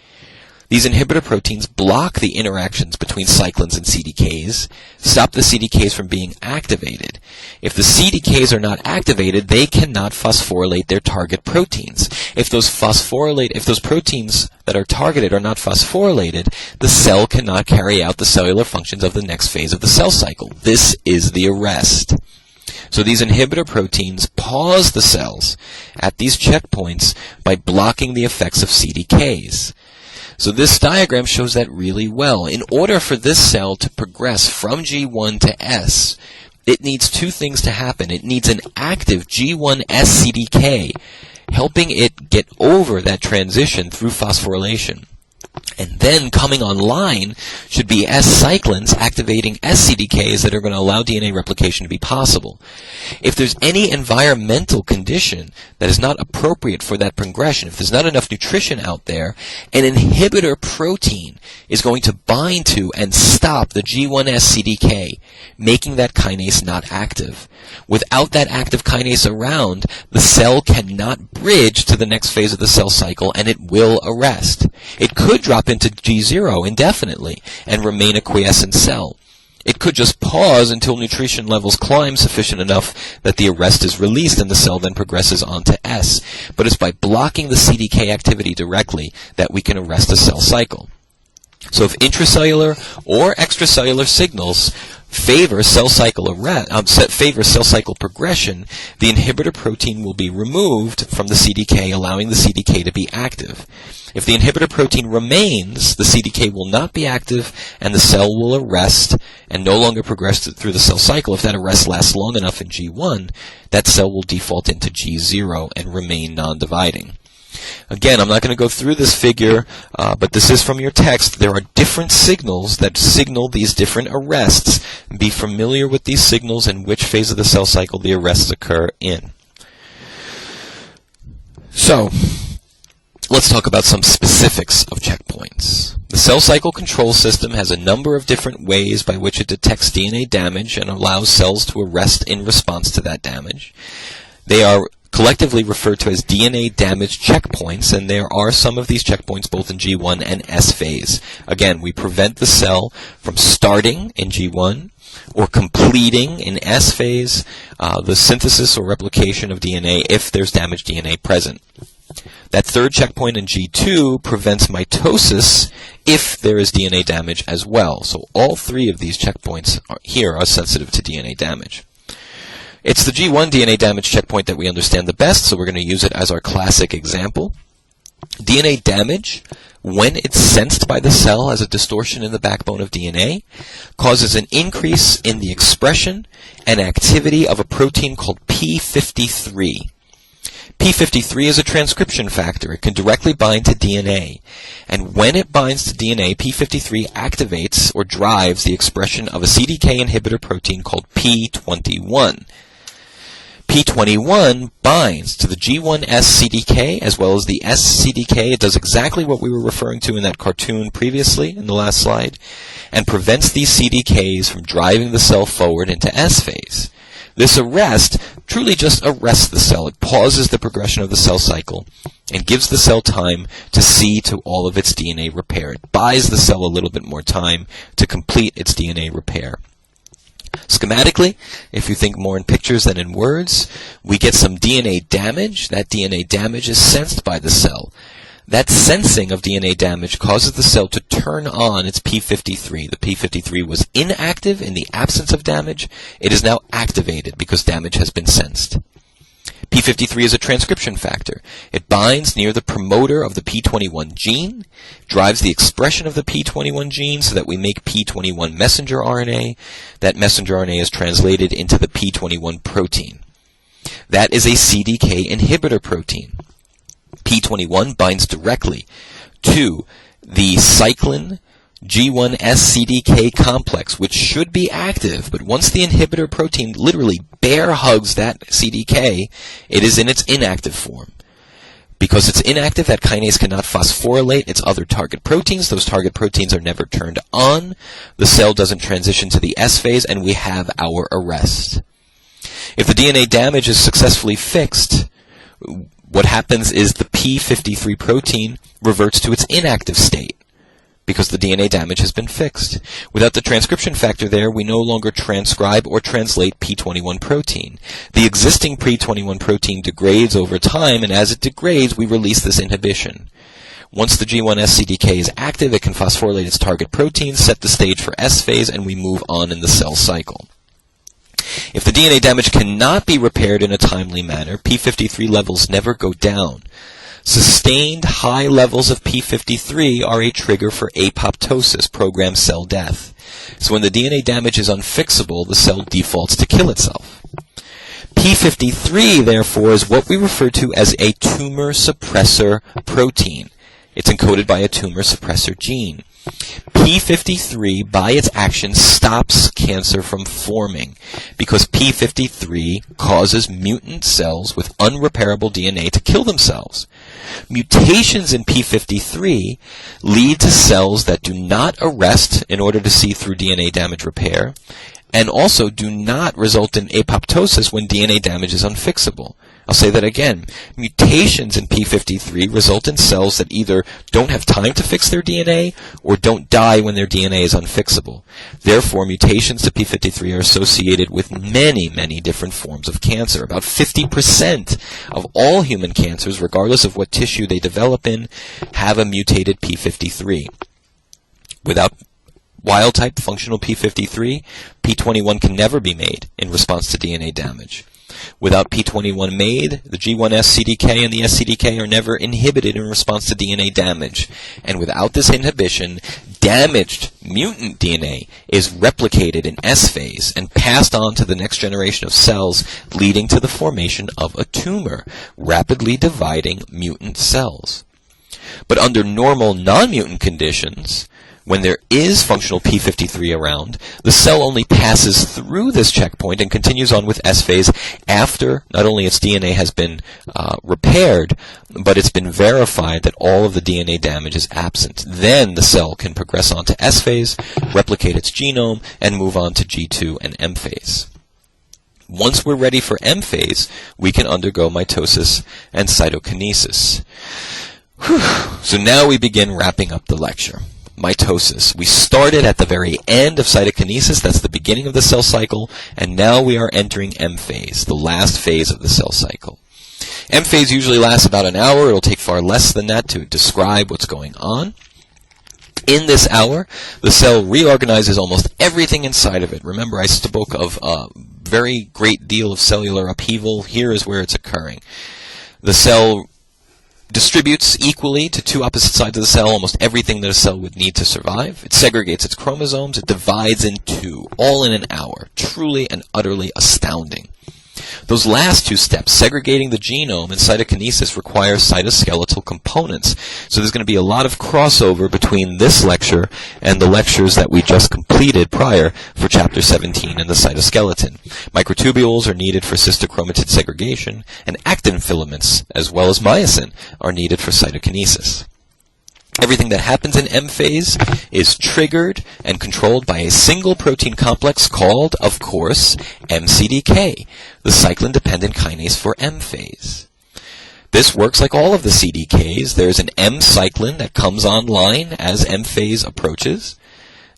These inhibitor proteins block the interactions between cyclins and CDKs, stop the CDKs from being activated. If the CDKs are not activated, they cannot phosphorylate their target proteins. If those proteins that are targeted are not phosphorylated, the cell cannot carry out the cellular functions of the next phase of the cell cycle. This is the arrest. So these inhibitor proteins pause the cells at these checkpoints by blocking the effects of CDKs. So this diagram shows that really well. In order for this cell to progress from G1 to S, it needs two things to happen. It needs an active G1 S CDK, helping it get over that transition through phosphorylation. And then coming online should be S cyclins activating S CDKs that are going to allow DNA replication to be possible. If there's any environmental condition that is not appropriate for that progression, if there's not enough nutrition out there, an inhibitor protein is going to bind to and stop the G1S CDK, making that kinase not active. Without that active kinase around, the cell cannot bridge to the next phase of the cell cycle, and it will arrest. It could drop into G0 indefinitely and remain a quiescent cell. It could just pause until nutrition levels climb sufficient enough that the arrest is released and the cell then progresses on to S. But it's by blocking the CDK activity directly that we can arrest a cell cycle. So if intracellular or extracellular signals favor cell cycle progression, the inhibitor protein will be removed from the CDK, allowing the CDK to be active. If the inhibitor protein remains, the CDK will not be active and the cell will arrest and no longer progress through the cell cycle. If that arrest lasts long enough in G1, that cell will default into G0 and remain non-dividing. Again, I'm not going to go through this figure, but this is from your text. There are different signals that signal these different arrests. Be familiar with these signals and which phase of the cell cycle the arrests occur in. So, let's talk about some specifics of checkpoints. The cell cycle control system has a number of different ways by which it detects DNA damage and allows cells to arrest in response to that damage. They are collectively referred to as DNA damage checkpoints, and there are some of these checkpoints both in G1 and S phase. Again, we prevent the cell from starting in G1 or completing in S phase the synthesis or replication of DNA if there's damaged DNA present. That third checkpoint in G2 prevents mitosis if there is DNA damage as well. So all three of these checkpoints here are sensitive to DNA damage. It's the G1 DNA damage checkpoint that we understand the best, so we're going to use it as our classic example. DNA damage, when it's sensed by the cell as a distortion in the backbone of DNA, causes an increase in the expression and activity of a protein called P53. P53 is a transcription factor. It can directly bind to DNA. And when it binds to DNA, P53 activates or drives the expression of a CDK inhibitor protein called P21. P21 binds to the G1S CDK as well as the S CDK. It does exactly what we were referring to in that cartoon previously in the last slide and prevents these CDKs from driving the cell forward into S phase. This arrest truly just arrests the cell. It pauses the progression of the cell cycle and gives the cell time to see to all of its DNA repair. It buys the cell a little bit more time to complete its DNA repair. Schematically, if you think more in pictures than in words, we get some DNA damage. That DNA damage is sensed by the cell. That sensing of DNA damage causes the cell to turn on its P53. The P53 was inactive in the absence of damage. It is now activated because damage has been sensed. P53 is a transcription factor. It binds near the promoter of the P21 gene, drives the expression of the P21 gene so that we make P21 messenger RNA. That messenger RNA is translated into the P21 protein. That is a CDK inhibitor protein. P21 binds directly to the cyclin G1S CDK complex, which should be active, but once the inhibitor protein literally bear hugs that CDK, it is in its inactive form. Because it's inactive, that kinase cannot phosphorylate its other target proteins. Those target proteins are never turned on. The cell doesn't transition to the S phase, and we have our arrest. If the DNA damage is successfully fixed, what happens is the P53 protein reverts to its inactive state because the DNA damage has been fixed. Without the transcription factor there, we no longer transcribe or translate P21 protein. The existing P21 protein degrades over time, and as it degrades, we release this inhibition. Once the G1S CDK is active, it can phosphorylate its target protein, set the stage for S phase, and we move on in the cell cycle. If the DNA damage cannot be repaired in a timely manner, P53 levels never go down. Sustained high levels of P53 are a trigger for apoptosis, programmed cell death. So when the DNA damage is unfixable, the cell defaults to kill itself. P53, therefore, is what we refer to as a tumor suppressor protein. It's encoded by a tumor suppressor gene. P53, by its action, stops cancer from forming because P53 causes mutant cells with unrepairable DNA to kill themselves. Mutations in P53 lead to cells that do not arrest in order to see through DNA damage repair, and also do not result in apoptosis when DNA damage is unfixable. I'll say that again. Mutations in p53 result in cells that either don't have time to fix their DNA or don't die when their DNA is unfixable. Therefore, mutations to p53 are associated with many, many different forms of cancer. About 50% of all human cancers, regardless of what tissue they develop in, have a mutated p53. Without wild-type functional p53, p21 can never be made in response to DNA damage. Without p21 made, the G1S CDK and the SCDK are never inhibited in response to DNA damage. And without this inhibition, damaged mutant DNA is replicated in S phase and passed on to the next generation of cells, leading to the formation of a tumor, rapidly dividing mutant cells. But under normal non-mutant conditions, when there is functional p53 around, the cell only passes through this checkpoint and continues on with S phase after not only its DNA has been repaired, but it's been verified that all of the DNA damage is absent. Then the cell can progress on to S phase, replicate its genome, and move on to G2 and M phase. Once we're ready for M phase, we can undergo mitosis and cytokinesis. So now we begin wrapping up the lecture. Mitosis. We started at the very end of cytokinesis, that's the beginning of the cell cycle, and now we are entering M phase, the last phase of the cell cycle. M phase usually lasts about an hour. It'll take far less than that to describe what's going on. In this hour, the cell reorganizes almost everything inside of it. Remember, I spoke of a very great deal of cellular upheaval. Here is where it's occurring. The cell distributes equally to two opposite sides of the cell almost everything that a cell would need to survive. It segregates its chromosomes. It divides in two, all in an hour. Truly and utterly astounding. Those last two steps, segregating the genome and cytokinesis, require cytoskeletal components. So there's going to be a lot of crossover between this lecture and the lectures that we just completed prior for Chapter 17 and the cytoskeleton. Microtubules are needed for sister chromatid segregation, and actin filaments, as well as myosin, are needed for cytokinesis. Everything that happens in M phase is triggered and controlled by a single protein complex called, of course, MCDK, the cyclin-dependent kinase for M phase. This works like all of the CDKs. There's an M cyclin that comes online as M phase approaches.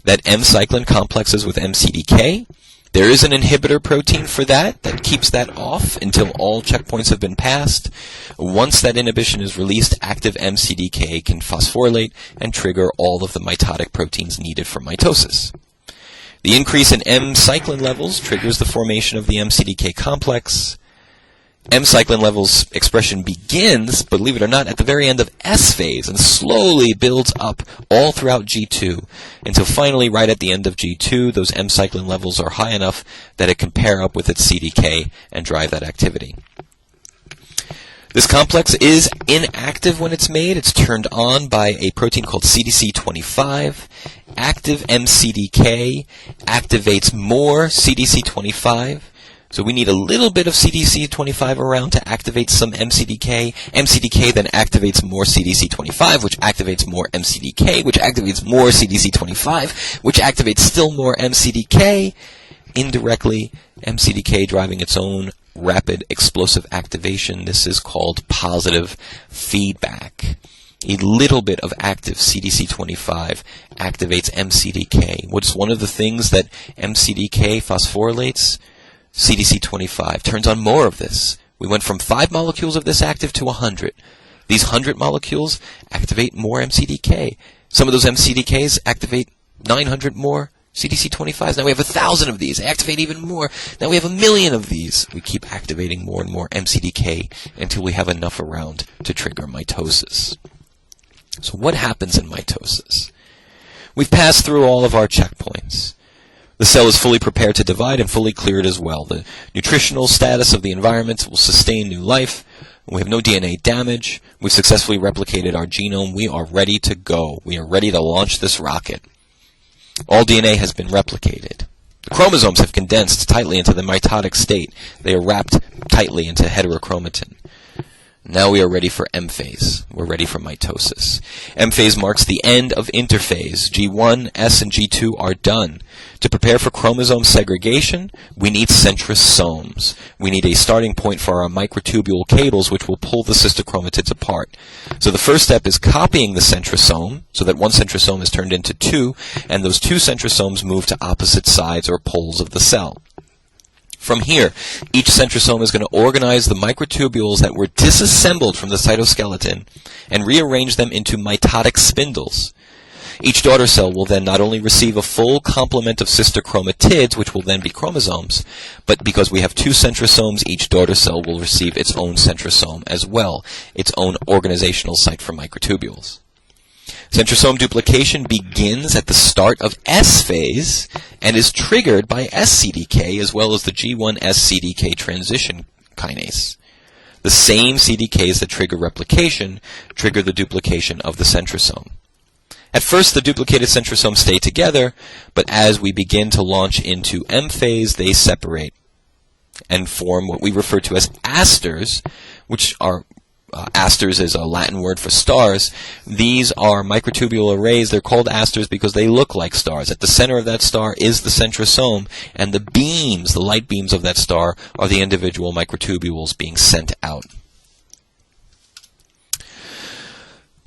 That M cyclin complexes with MCDK. There is an inhibitor protein for that keeps that off until all checkpoints have been passed. Once that inhibition is released, active MCDK can phosphorylate and trigger all of the mitotic proteins needed for mitosis. The increase in M cyclin levels triggers the formation of the MCDK complex. M cyclin levels expression begins, believe it or not, at the very end of S phase and slowly builds up all throughout G2 until finally right at the end of G2 those M cyclin levels are high enough that it can pair up with its CDK and drive that activity. This complex is inactive when it's made. It's turned on by a protein called CDC25. Active MCDK activates more CDC25. So we need a little bit of CDC25 around to activate some MCDK. MCDK then activates more CDC25, which activates more MCDK, which activates more CDC25, which activates still more MCDK. Indirectly, MCDK driving its own rapid explosive activation. This is called positive feedback. A little bit of active CDC25 activates MCDK. What's one of the things that MCDK phosphorylates? CDC25 turns on more of this. We went from 5 molecules of this active to 100. These 100 molecules activate more MCDK. Some of those MCDKs activate 900 more CDC25s. Now we have 1,000 of these. They activate even more. Now we have 1,000,000 of these. We keep activating more and more MCDK until we have enough around to trigger mitosis. So what happens in mitosis? We've passed through all of our checkpoints. The cell is fully prepared to divide and fully cleared as well. The nutritional status of the environment will sustain new life. We have no DNA damage. We've successfully replicated our genome. We are ready to go. We are ready to launch this rocket. All DNA has been replicated. The chromosomes have condensed tightly into the mitotic state. They are wrapped tightly into heterochromatin. Now we are ready for M phase. We're ready for mitosis. M phase marks the end of interphase. G1, S, and G2 are done. To prepare for chromosome segregation, we need centrosomes. We need a starting point for our microtubule cables, which will pull the sister chromatids apart. So the first step is copying the centrosome, so that one centrosome is turned into two, and those two centrosomes move to opposite sides or poles of the cell. From here, each centrosome is going to organize the microtubules that were disassembled from the cytoskeleton and rearrange them into mitotic spindles. Each daughter cell will then not only receive a full complement of sister chromatids, which will then be chromosomes, but because we have two centrosomes, each daughter cell will receive its own centrosome as well, its own organizational site for microtubules. Centrosome duplication begins at the start of S phase and is triggered by SCDK as well as the G1S CDK transition kinase. The same CDKs that trigger replication trigger the duplication of the centrosome. At first, the duplicated centrosomes stay together, but as we begin to launch into M phase, they separate and form what we refer to as asters, which are asters is a Latin word for stars. These are microtubule arrays. They're called asters because they look like stars. At the center of that star is the centrosome, and the beams, the light beams of that star, are the individual microtubules being sent out.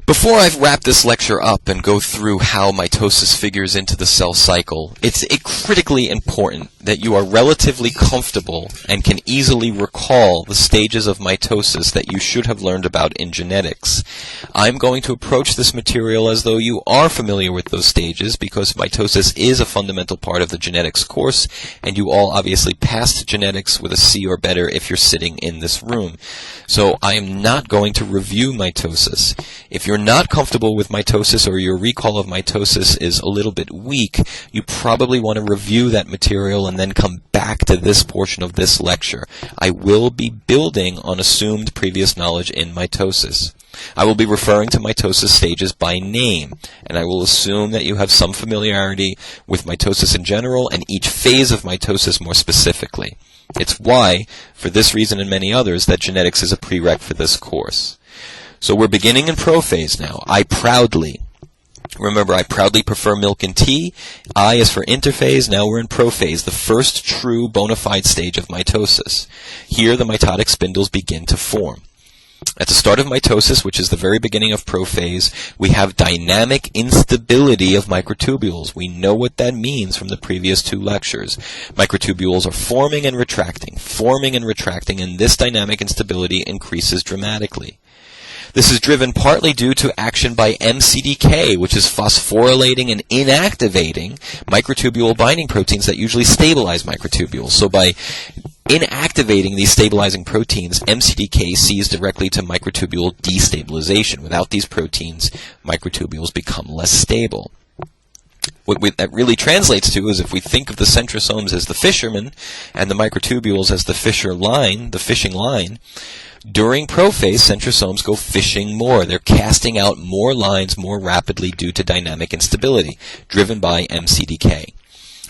Before I wrap this lecture up and go through how mitosis figures into the cell cycle, it's critically important that you are relatively comfortable and can easily recall the stages of mitosis that you should have learned about in genetics. I'm going to approach this material as though you are familiar with those stages because mitosis is a fundamental part of the genetics course, and you all obviously passed genetics with a C or better if you're sitting in this room. So I am not going to review mitosis. If you're not comfortable with mitosis or your recall of mitosis is a little bit weak, you probably want to review that material and then come back to this portion of this lecture. I will be building on assumed previous knowledge in mitosis. I will be referring to mitosis stages by name, and I will assume that you have some familiarity with mitosis in general and each phase of mitosis more specifically. It's why, for this reason and many others, that genetics is a prereq for this course. So we're beginning in prophase now. I proudly prefer milk and tea. I is for interphase. Now we're in prophase, the first true bona fide stage of mitosis. Here the mitotic spindles begin to form. At the start of mitosis, which is the very beginning of prophase, we have dynamic instability of microtubules. We know what that means from the previous two lectures. Microtubules are forming and retracting, and this dynamic instability increases dramatically. This is driven partly due to action by MCDK, which is phosphorylating and inactivating microtubule binding proteins that usually stabilize microtubules. So by inactivating these stabilizing proteins, MCDK sees directly to microtubule destabilization. Without these proteins, microtubules become less stable. What that really translates to is if we think of the centrosomes as the fishermen and the microtubules as the fishing line, during prophase, centrosomes go fishing more. They're casting out more lines more rapidly due to dynamic instability, driven by MCDK.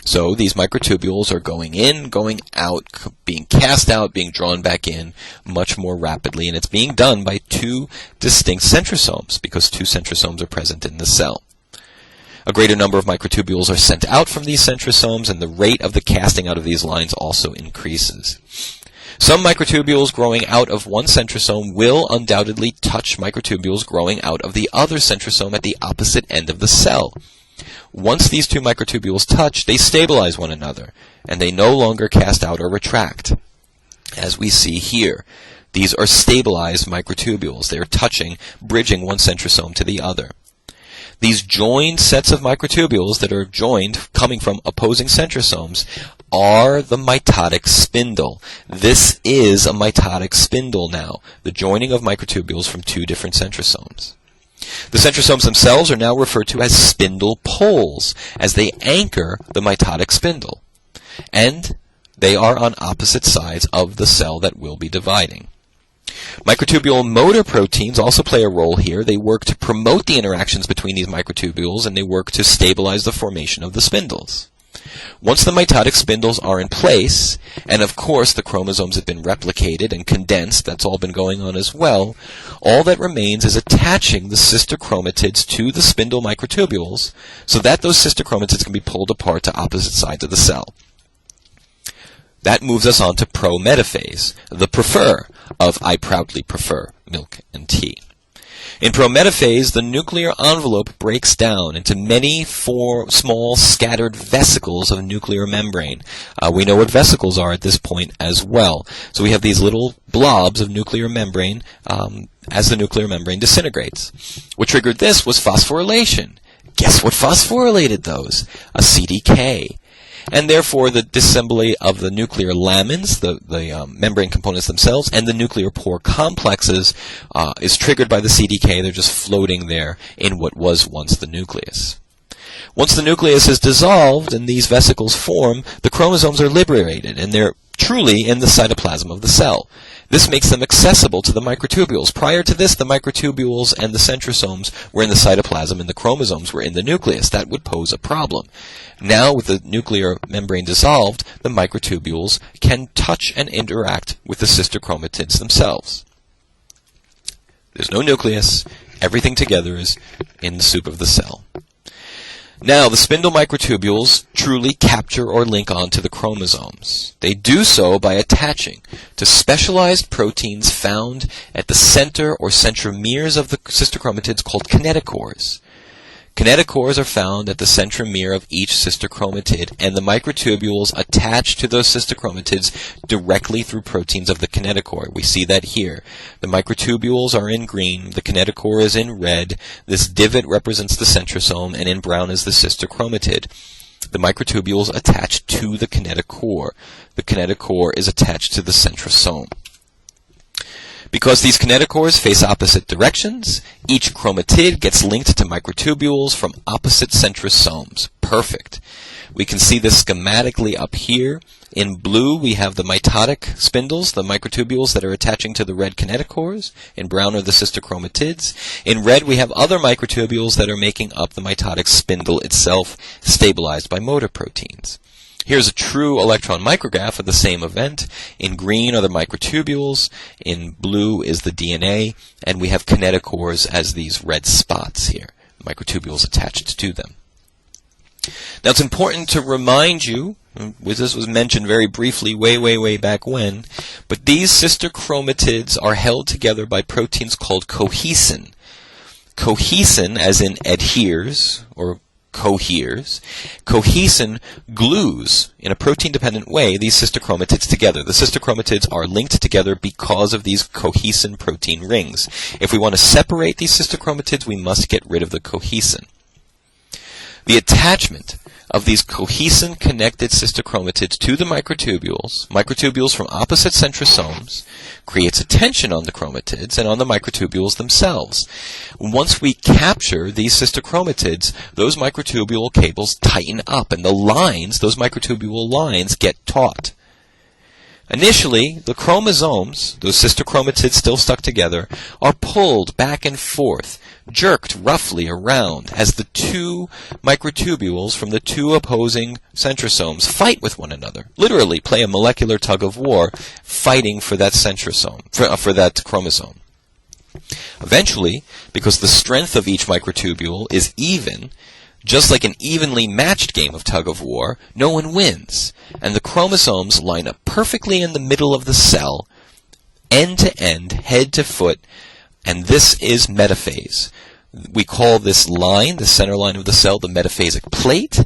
So these microtubules are going in, going out, being cast out, being drawn back in much more rapidly, and it's being done by two distinct centrosomes because two centrosomes are present in the cell. A greater number of microtubules are sent out from these centrosomes, and the rate of the casting out of these lines also increases. Some microtubules growing out of one centrosome will undoubtedly touch microtubules growing out of the other centrosome at the opposite end of the cell. Once these two microtubules touch, they stabilize one another, and they no longer cast out or retract. As we see here, these are stabilized microtubules. They are touching, bridging one centrosome to the other. These joined sets of microtubules that are joined, coming from opposing centrosomes, are the mitotic spindle. This is a mitotic spindle now, the joining of microtubules from two different centrosomes. The centrosomes themselves are now referred to as spindle poles, as they anchor the mitotic spindle. And they are on opposite sides of the cell that will be dividing. Microtubule motor proteins also play a role here. They work to promote the interactions between these microtubules, and they work to stabilize the formation of the spindles. Once the mitotic spindles are in place, and of course the chromosomes have been replicated and condensed, that's all been going on as well, all that remains is attaching the sister chromatids to the spindle microtubules so that those sister chromatids can be pulled apart to opposite sides of the cell. That moves us on to prometaphase, the prefer of I proudly prefer milk and tea. In prometaphase, the nuclear envelope breaks down into many small scattered vesicles of nuclear membrane. We know what vesicles are at this point as well. So we have these little blobs of nuclear membrane as the nuclear membrane disintegrates. What triggered this was phosphorylation. Guess what phosphorylated those? A CDK. And therefore the disassembly of the nuclear lamins, the membrane components themselves, and the nuclear pore complexes is triggered by the CDK. They're just floating there in what was once the nucleus. Once the nucleus is dissolved and these vesicles form, the chromosomes are liberated, and they're truly in the cytoplasm of the cell. This makes them accessible to the microtubules. Prior to this, the microtubules and the centrosomes were in the cytoplasm and the chromosomes were in the nucleus. That would pose a problem. Now, with the nuclear membrane dissolved, the microtubules can touch and interact with the sister chromatids themselves. There's no nucleus. Everything together is in the soup of the cell. Now, the spindle microtubules truly capture or link onto the chromosomes. They do so by attaching to specialized proteins found at the center or centromeres of the sister chromatids called kinetochores. Kinetochores are found at the centromere of each sister chromatid, and the microtubules attach to those sister chromatids directly through proteins of the kinetochore. We see that here. The microtubules are in green, the kinetochore is in red, this divot represents the centrosome, and in brown is the sister chromatid. The microtubules attach to the kinetochore. The kinetochore is attached to the centrosome. Because these kinetochores face opposite directions, each chromatid gets linked to microtubules from opposite centrosomes. Perfect. We can see this schematically up here. In blue, we have the mitotic spindles, the microtubules that are attaching to the red kinetochores. In brown are the sister chromatids. In red, we have other microtubules that are making up the mitotic spindle itself, stabilized by motor proteins. Here's a true electron micrograph of the same event. In green are the microtubules, in blue is the DNA, and we have kinetochores as these red spots here, microtubules attached to them. Now it's important to remind you, this was mentioned very briefly way back when, but these sister chromatids are held together by proteins called cohesin. Cohesin, as in adheres, or coheres. Cohesin glues, in a protein-dependent way, these sister chromatids together. The sister chromatids are linked together because of these cohesin protein rings. If we want to separate these sister chromatids, we must get rid of the cohesin. The attachment of these cohesin-connected sister chromatids to the microtubules from opposite centrosomes, creates a tension on the chromatids and on the microtubules themselves. Once we capture these sister chromatids, those microtubule cables tighten up, and the lines, those microtubule lines, get taut. Initially, the chromosomes, those sister chromatids still stuck together, are pulled back and forth, jerked roughly around as the two microtubules from the two opposing centrosomes fight with one another. Literally play a molecular tug of war, fighting for that centrosome, for that chromosome. Eventually, because the strength of each microtubule is even, just like an evenly matched game of tug of war, no one wins, and the chromosomes line up perfectly in the middle of the cell, end to end, head to foot, and this is metaphase. We call this line, the center line of the cell, the metaphasic plate,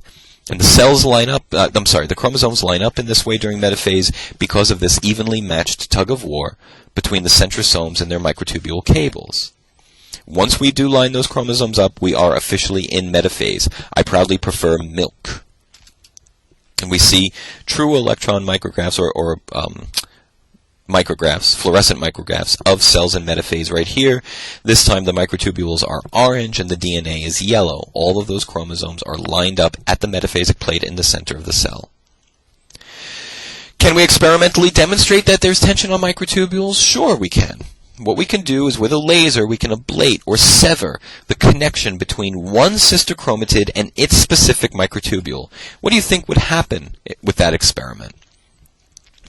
and the cells line up, the chromosomes line up in this way during metaphase because of this evenly matched tug of war between the centrosomes and their microtubule cables. Once we do line those chromosomes up, we are officially in metaphase. I proudly prefer milk. And we see true electron micrographs or micrographs, fluorescent micrographs of cells in metaphase right here. This time the microtubules are orange and the DNA is yellow. All of those chromosomes are lined up at the metaphasic plate in the center of the cell. Can we experimentally demonstrate that there's tension on microtubules? Sure we can. what we can do is with a laser we can ablate or sever the connection between one sister chromatid and its specific microtubule. What do you think would happen with that experiment?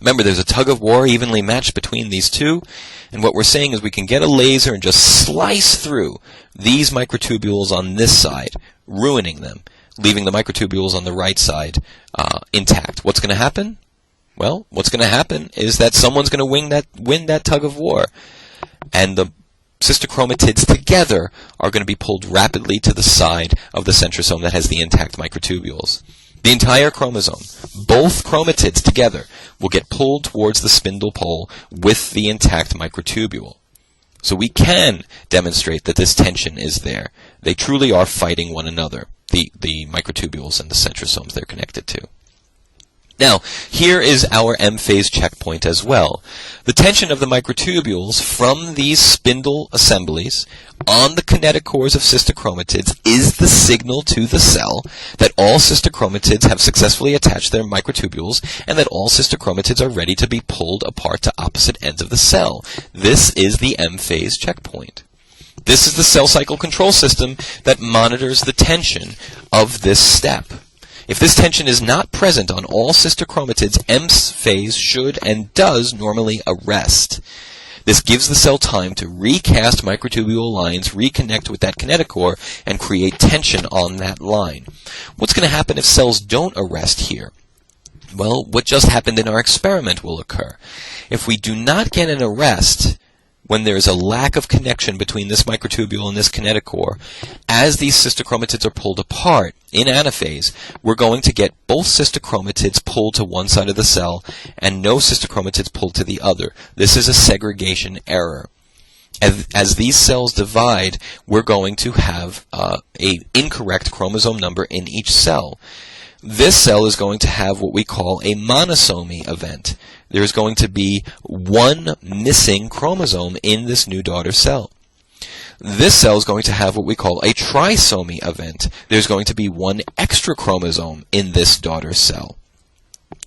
Remember, there's a tug of war evenly matched between these two, and what we're saying is we can get a laser and just slice through these microtubules on this side, ruining them, leaving the microtubules on the right side intact. What's going to happen? Well, what's going to happen is that someone's going to win that tug of war, and the sister chromatids together are going to be pulled rapidly to the side of the centrosome that has the intact microtubules. The entire chromosome, both chromatids together, will get pulled towards the spindle pole with the intact microtubule. So we can demonstrate that this tension is there. They truly are fighting one another, the microtubules and the centrosomes they're connected to. Now, here is our M-phase checkpoint as well. The tension of the microtubules from these spindle assemblies on the kinetic cores of sister chromatids is the signal to the cell that all sister chromatids have successfully attached their microtubules and that all sister chromatids are ready to be pulled apart to opposite ends of the cell. This is the M-phase checkpoint. This is the cell cycle control system that monitors the tension of this step. If this tension is not present on all sister chromatids, M-phase should and does normally arrest. This gives the cell time to recast microtubule lines, reconnect with that kinetic core, and create tension on that line. What's going to happen if cells don't arrest here? Well, what just happened in our experiment will occur. If we do not get an arrest when there is a lack of connection between this microtubule and this kinetic core, as these sister chromatids are pulled apart in anaphase, we're going to get both sister chromatids pulled to one side of the cell and no sister chromatids pulled to the other. This is a segregation error. As these cells divide, we're going to have an incorrect chromosome number in each cell. This cell is going to have what we call a monosomy event. There is going to be one missing chromosome in this new daughter cell. This cell is going to have what we call a trisomy event. There's going to be one extra chromosome in this daughter cell.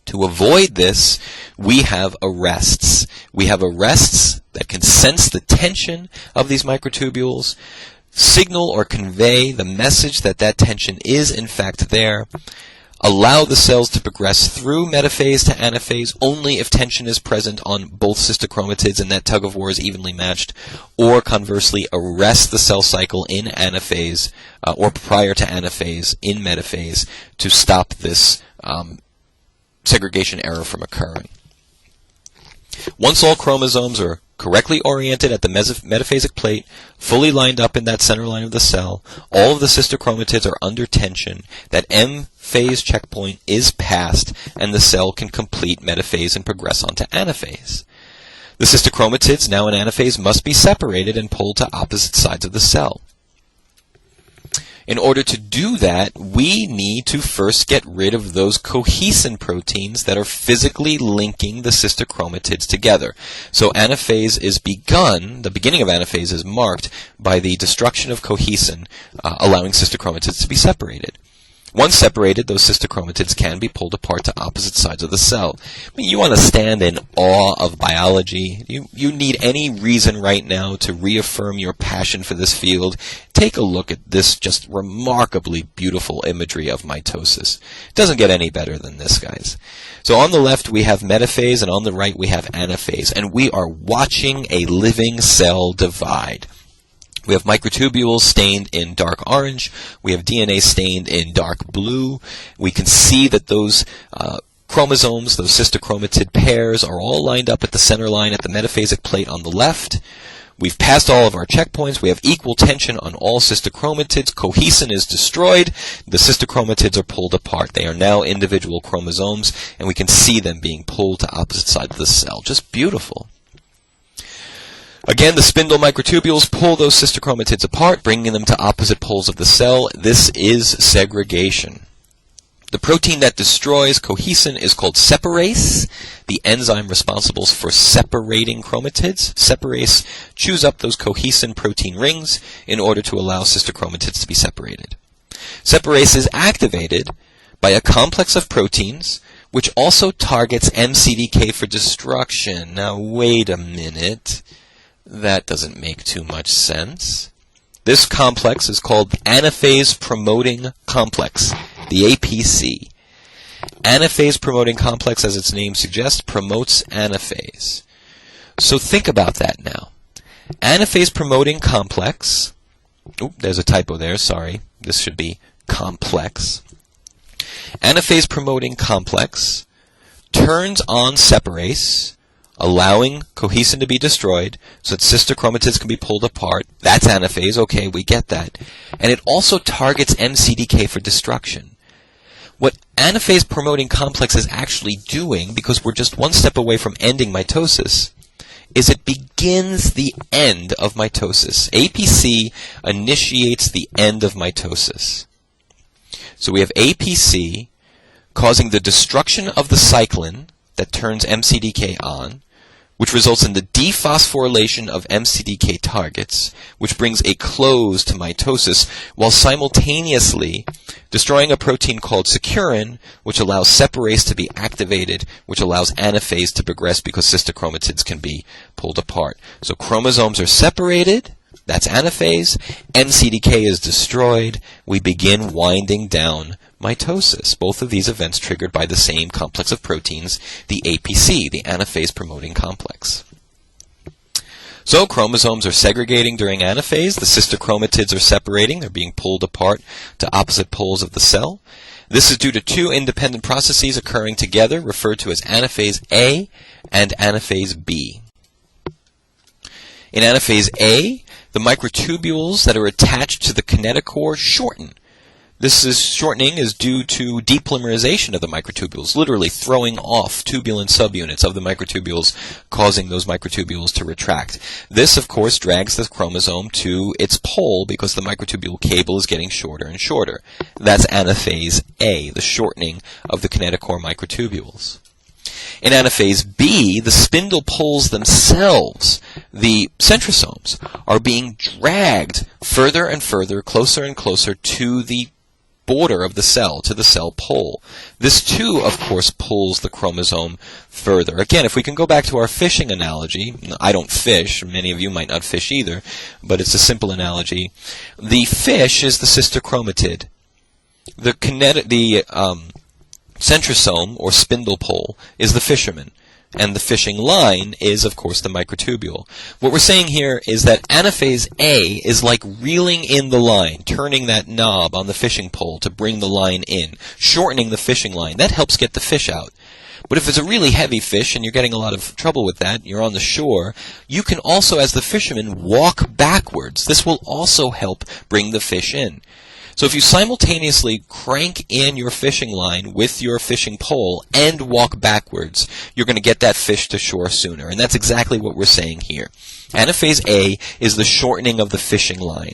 To avoid this, we have arrests. We have arrests that can sense the tension of these microtubules, signal or convey the message that that tension is in fact there, allow the cells to progress through metaphase to anaphase only if tension is present on both sister chromatids and that tug of war is evenly matched, or conversely arrest the cell cycle in anaphase or prior to anaphase in metaphase to stop this segregation error from occurring. Once all chromosomes are correctly oriented at the metaphasic plate, fully lined up in that center line of the cell, all of the sister chromatids are under tension, that M-phase checkpoint is passed, and the cell can complete metaphase and progress onto anaphase. The sister chromatids, now in anaphase, must be separated and pulled to opposite sides of the cell. In order to do that, we need to first get rid of those cohesin proteins that are physically linking the sister chromatids together. So anaphase is begun, the beginning of anaphase is marked by the destruction of cohesin, allowing sister chromatids to be separated. Once separated, those sister chromatids can be pulled apart to opposite sides of the cell. I mean, you want to stand in awe of biology. You need any reason right now to reaffirm your passion for this field. Take a look at this just remarkably beautiful imagery of mitosis. It doesn't get any better than this, guys. So on the left we have metaphase, and on the right we have anaphase, and we are watching a living cell divide. We have microtubules stained in dark orange. We have DNA stained in dark blue. We can see that those chromosomes, those sister chromatid pairs, are all lined up at the center line at the metaphasic plate on the left. We've passed all of our checkpoints. We have equal tension on all sister chromatids. Cohesin is destroyed. The sister chromatids are pulled apart. They are now individual chromosomes, and we can see them being pulled to opposite sides of the cell. Just beautiful. Again, the spindle microtubules pull those sister chromatids apart, bringing them to opposite poles of the cell. This is segregation. The protein that destroys cohesin is called separase, the enzyme responsible for separating chromatids. Separase chews up those cohesin protein rings in order to allow sister chromatids to be separated. Separase is activated by a complex of proteins which also targets MCDK for destruction. Now, wait a minute. That doesn't make too much sense. This complex is called the Anaphase Promoting Complex, the APC. Anaphase Promoting Complex, as its name suggests, promotes anaphase. So think about that now. Anaphase Promoting Complex, there's a typo there, sorry. This should be complex. Anaphase Promoting Complex turns on separase, allowing cohesin to be destroyed so that sister chromatids can be pulled apart. That's anaphase. Okay, we get that. And it also targets MCDK for destruction. What anaphase promoting complex is actually doing, because we're just one step away from ending mitosis, is it begins the end of mitosis. APC initiates the end of mitosis. So we have APC causing the destruction of the cyclin that turns MCDK on, which results in the dephosphorylation of MCDK targets, which brings a close to mitosis, while simultaneously destroying a protein called securin, which allows separase to be activated, which allows anaphase to progress because sister chromatids can be pulled apart. So chromosomes are separated, that's anaphase, MCDK is destroyed, we begin winding down mitosis. Both of these events triggered by the same complex of proteins, the APC, the anaphase promoting complex. So chromosomes are segregating during anaphase, the sister chromatids are separating, they're being pulled apart to opposite poles of the cell. This is due to two independent processes occurring together, referred to as anaphase A and anaphase B. In anaphase A, the microtubules that are attached to the kinetochore shorten. This shortening is due to depolymerization of the microtubules, literally throwing off tubulin subunits of the microtubules, causing those microtubules to retract. This, of course, drags the chromosome to its pole because the microtubule cable is getting shorter and shorter. That's anaphase A, the shortening of the kinetochore microtubules. In anaphase B, the spindle poles themselves, the centrosomes, are being dragged further and further, closer and closer to the border of the cell, to the cell pole. This too, of course, pulls the chromosome further. Again, if we can go back to our fishing analogy, I don't fish, many of you might not fish either, but it's a simple analogy. The fish is the sister chromatid. The centrosome, or spindle pole, is the fisherman. And the fishing line is, of course, the microtubule. What we're saying here is that anaphase A is like reeling in the line, turning that knob on the fishing pole to bring the line in, shortening the fishing line. That helps get the fish out. But if it's a really heavy fish and you're getting a lot of trouble with that, you're on the shore, you can also, as the fisherman, walk backwards. This will also help bring the fish in. So if you simultaneously crank in your fishing line with your fishing pole and walk backwards, you're going to get that fish to shore sooner. And that's exactly what we're saying here. Anaphase A is the shortening of the fishing line.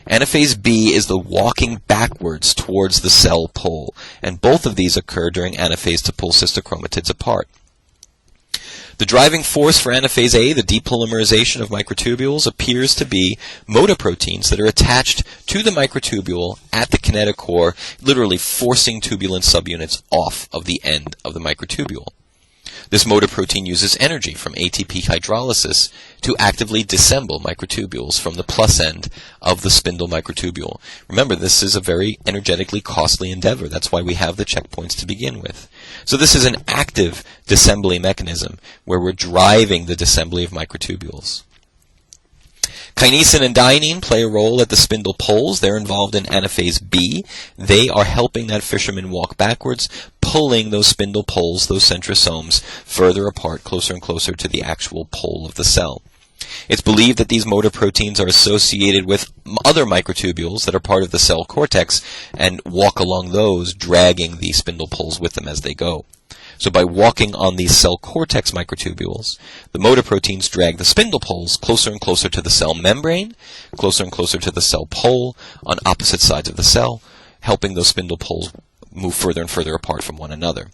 Anaphase B is the walking backwards towards the cell pole. And both of these occur during anaphase to pull sister chromatids apart. The driving force for anaphase A, the depolymerization of microtubules, appears to be motoproteins that are attached to the microtubule at the kinetochore, literally forcing tubulin subunits off of the end of the microtubule. This motoprotein uses energy from ATP hydrolysis to actively disassemble microtubules from the plus end of the spindle microtubule. Remember, this is a very energetically costly endeavor. That's why we have the checkpoints to begin with. So this is an active disassembly mechanism where we're driving the disassembly of microtubules. Kinesin and dynein play a role at the spindle poles. They're involved in anaphase B. They are helping that fisherman walk backwards, pulling those spindle poles, those centrosomes, further apart, closer and closer to the actual pole of the cell. It's believed that these motor proteins are associated with other microtubules that are part of the cell cortex and walk along those, dragging the spindle poles with them as they go. So by walking on these cell cortex microtubules, the motor proteins drag the spindle poles closer and closer to the cell membrane, closer and closer to the cell pole on opposite sides of the cell, helping those spindle poles move further and further apart from one another.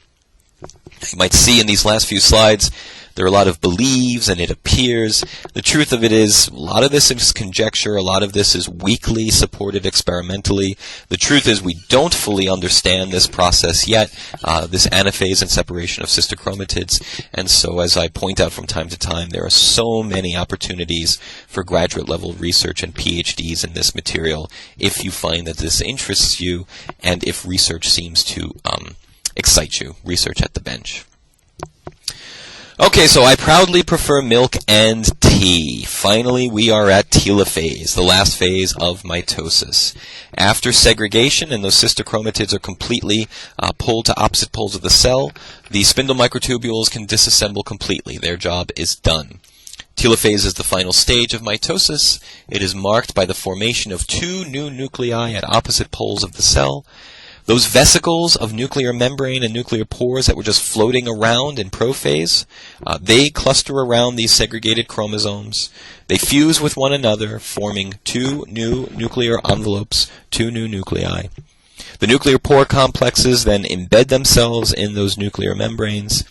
You might see in these last few slides there are a lot of believes and it appears. The truth of it is, a lot of this is conjecture, a lot of this is weakly supported experimentally. The truth is we don't fully understand this process yet, this anaphase and separation of sister chromatids, and so as I point out from time to time, there are so many opportunities for graduate level research and PhDs in this material if you find that this interests you and if research seems to excite you, research at the bench. Okay, so I proudly prefer milk and tea. Finally, we are at telophase, the last phase of mitosis. After segregation and those sister chromatids are completely pulled to opposite poles of the cell, the spindle microtubules can disassemble completely. Their job is done. Telophase is the final stage of mitosis. It is marked by the formation of two new nuclei at opposite poles of the cell. Those vesicles of nuclear membrane and nuclear pores that were just floating around in prophase, they cluster around these segregated chromosomes. They fuse with one another, forming two new nuclear envelopes, two new nuclei. The nuclear pore complexes then embed themselves in those nuclear membranes.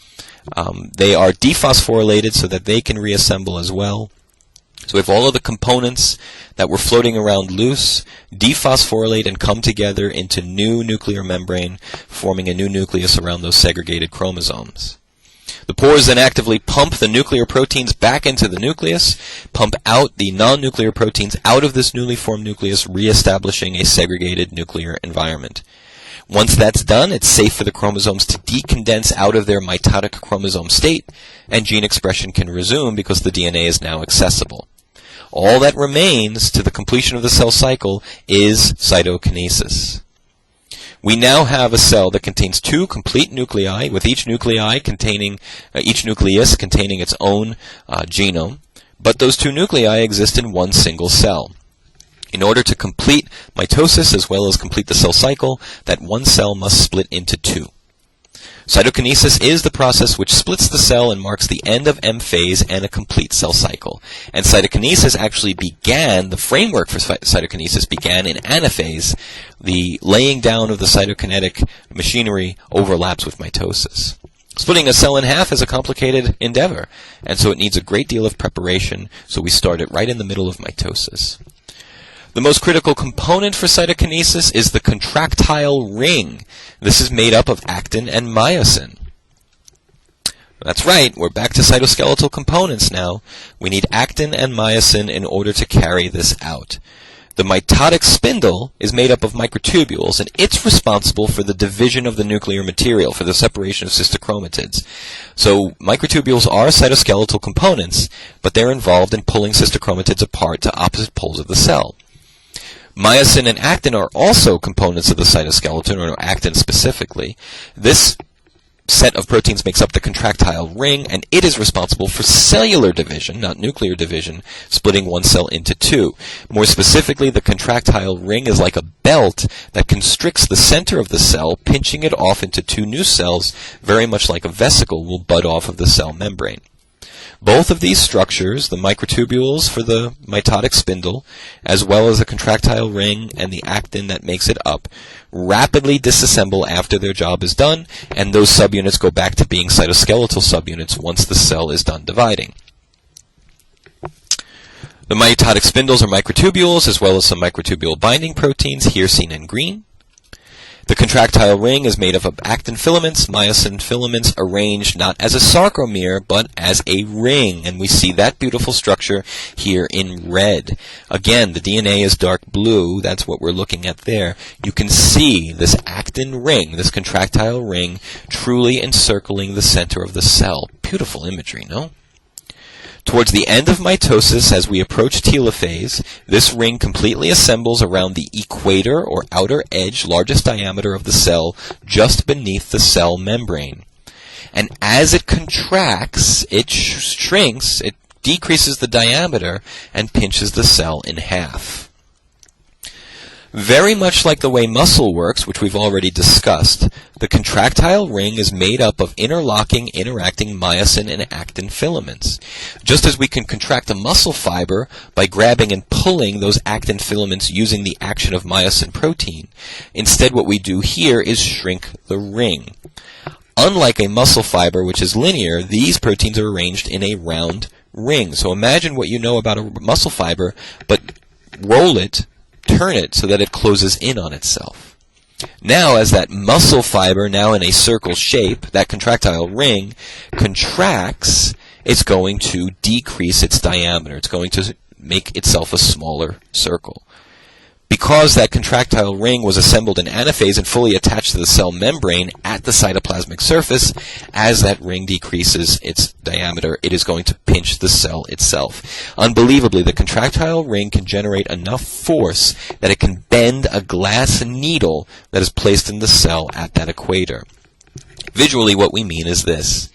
They are dephosphorylated so that they can reassemble as well. So if all of the components that were floating around loose dephosphorylate and come together into new nuclear membrane, forming a new nucleus around those segregated chromosomes. The pores then actively pump the nuclear proteins back into the nucleus, pump out the non-nuclear proteins out of this newly formed nucleus, reestablishing a segregated nuclear environment. Once that's done, it's safe for the chromosomes to decondense out of their mitotic chromosome state, and gene expression can resume because the DNA is now accessible. All that remains to the completion of the cell cycle is cytokinesis. We now have a cell that contains two complete nuclei, with each nucleus containing its own genome, but those two nuclei exist in one single cell. In order to complete mitosis as well as complete the cell cycle, that one cell must split into two. Cytokinesis is the process which splits the cell and marks the end of M phase and a complete cell cycle. And cytokinesis actually began, the framework for cytokinesis began in anaphase. The laying down of the cytokinetic machinery overlaps with mitosis. Splitting a cell in half is a complicated endeavor, and so it needs a great deal of preparation, so we start it right in the middle of mitosis. The most critical component for cytokinesis is the contractile ring. This is made up of actin and myosin. That's right, we're back to cytoskeletal components now. We need actin and myosin in order to carry this out. The mitotic spindle is made up of microtubules, and it's responsible for the division of the nuclear material, for the separation of sister chromatids. So microtubules are cytoskeletal components, but they're involved in pulling sister chromatids apart to opposite poles of the cell. Myosin and actin are also components of the cytoskeleton, or actin specifically. This set of proteins makes up the contractile ring, and it is responsible for cellular division, not nuclear division, splitting one cell into two. More specifically, the contractile ring is like a belt that constricts the center of the cell, pinching it off into two new cells, very much like a vesicle will bud off of the cell membrane. Both of these structures, the microtubules for the mitotic spindle, as well as the contractile ring and the actin that makes it up, rapidly disassemble after their job is done, and those subunits go back to being cytoskeletal subunits once the cell is done dividing. The mitotic spindles are microtubules, as well as some microtubule binding proteins, here seen in green. The contractile ring is made up of actin filaments, myosin filaments arranged not as a sarcomere, but as a ring, and we see that beautiful structure here in red. Again, the DNA is dark blue, that's what we're looking at there. You can see this actin ring, this contractile ring, truly encircling the center of the cell. Beautiful imagery, no? Towards the end of mitosis, as we approach telophase, this ring completely assembles around the equator or outer edge, largest diameter of the cell, just beneath the cell membrane. And as it contracts, it shrinks, it decreases the diameter, and pinches the cell in half. Very much like the way muscle works, which we've already discussed, the contractile ring is made up of interlocking, interacting myosin and actin filaments. Just as we can contract a muscle fiber by grabbing and pulling those actin filaments using the action of myosin protein, instead what we do here is shrink the ring. Unlike a muscle fiber, which is linear, these proteins are arranged in a round ring. So imagine what you know about a muscle fiber, but roll it, turn it so that it closes in on itself. Now, as that muscle fiber, now in a circle shape, that contractile ring, contracts, it's going to decrease its diameter. It's going to make itself a smaller circle. Because that contractile ring was assembled in anaphase and fully attached to the cell membrane at the cytoplasmic surface, as that ring decreases its diameter, it is going to pinch the cell itself. Unbelievably, the contractile ring can generate enough force that it can bend a glass needle that is placed in the cell at that equator. Visually, what we mean is this.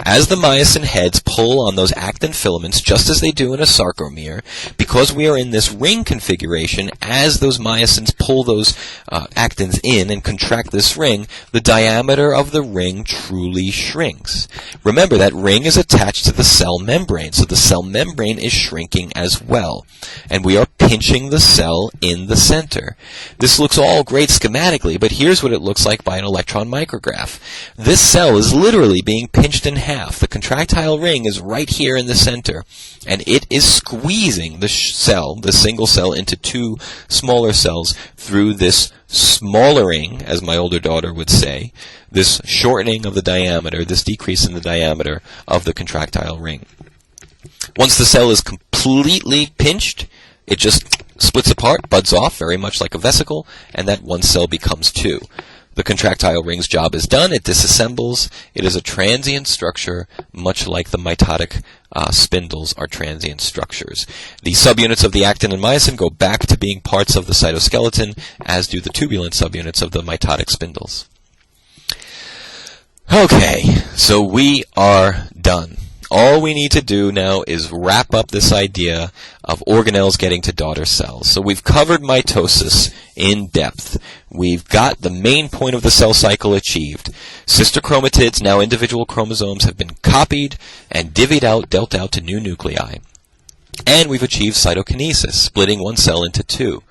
As the myosin heads pull on those actin filaments, just as they do in a sarcomere, because we are in this ring configuration, as those myosins pull those actins in and contract this ring, the diameter of the ring truly shrinks. Remember, that ring is attached to the cell membrane, so the cell membrane is shrinking as well. And we are pinching the cell in the center. This looks all great schematically, but here's what it looks like by an electron micrograph. This cell is literally being pinched in half. The contractile ring is right here in the center, and it is squeezing the cell, the single cell, into two smaller cells through this smollering, as my older daughter would say, this shortening of the diameter, this decrease in the diameter of the contractile ring. Once the cell is completely pinched, it just splits apart, buds off, very much like a vesicle, and that one cell becomes two. The contractile ring's job is done. It disassembles. It is a transient structure, much like the mitotic spindles are transient structures. The subunits of the actin and myosin go back to being parts of the cytoskeleton, as do the tubulin subunits of the mitotic spindles. Okay, so we are done. All we need to do now is wrap up this idea of organelles getting to daughter cells. So we've covered mitosis in depth. We've got the main point of the cell cycle achieved. Sister chromatids, now individual chromosomes, have been copied and divvied out, dealt out to new nuclei. And we've achieved cytokinesis, splitting one cell into two.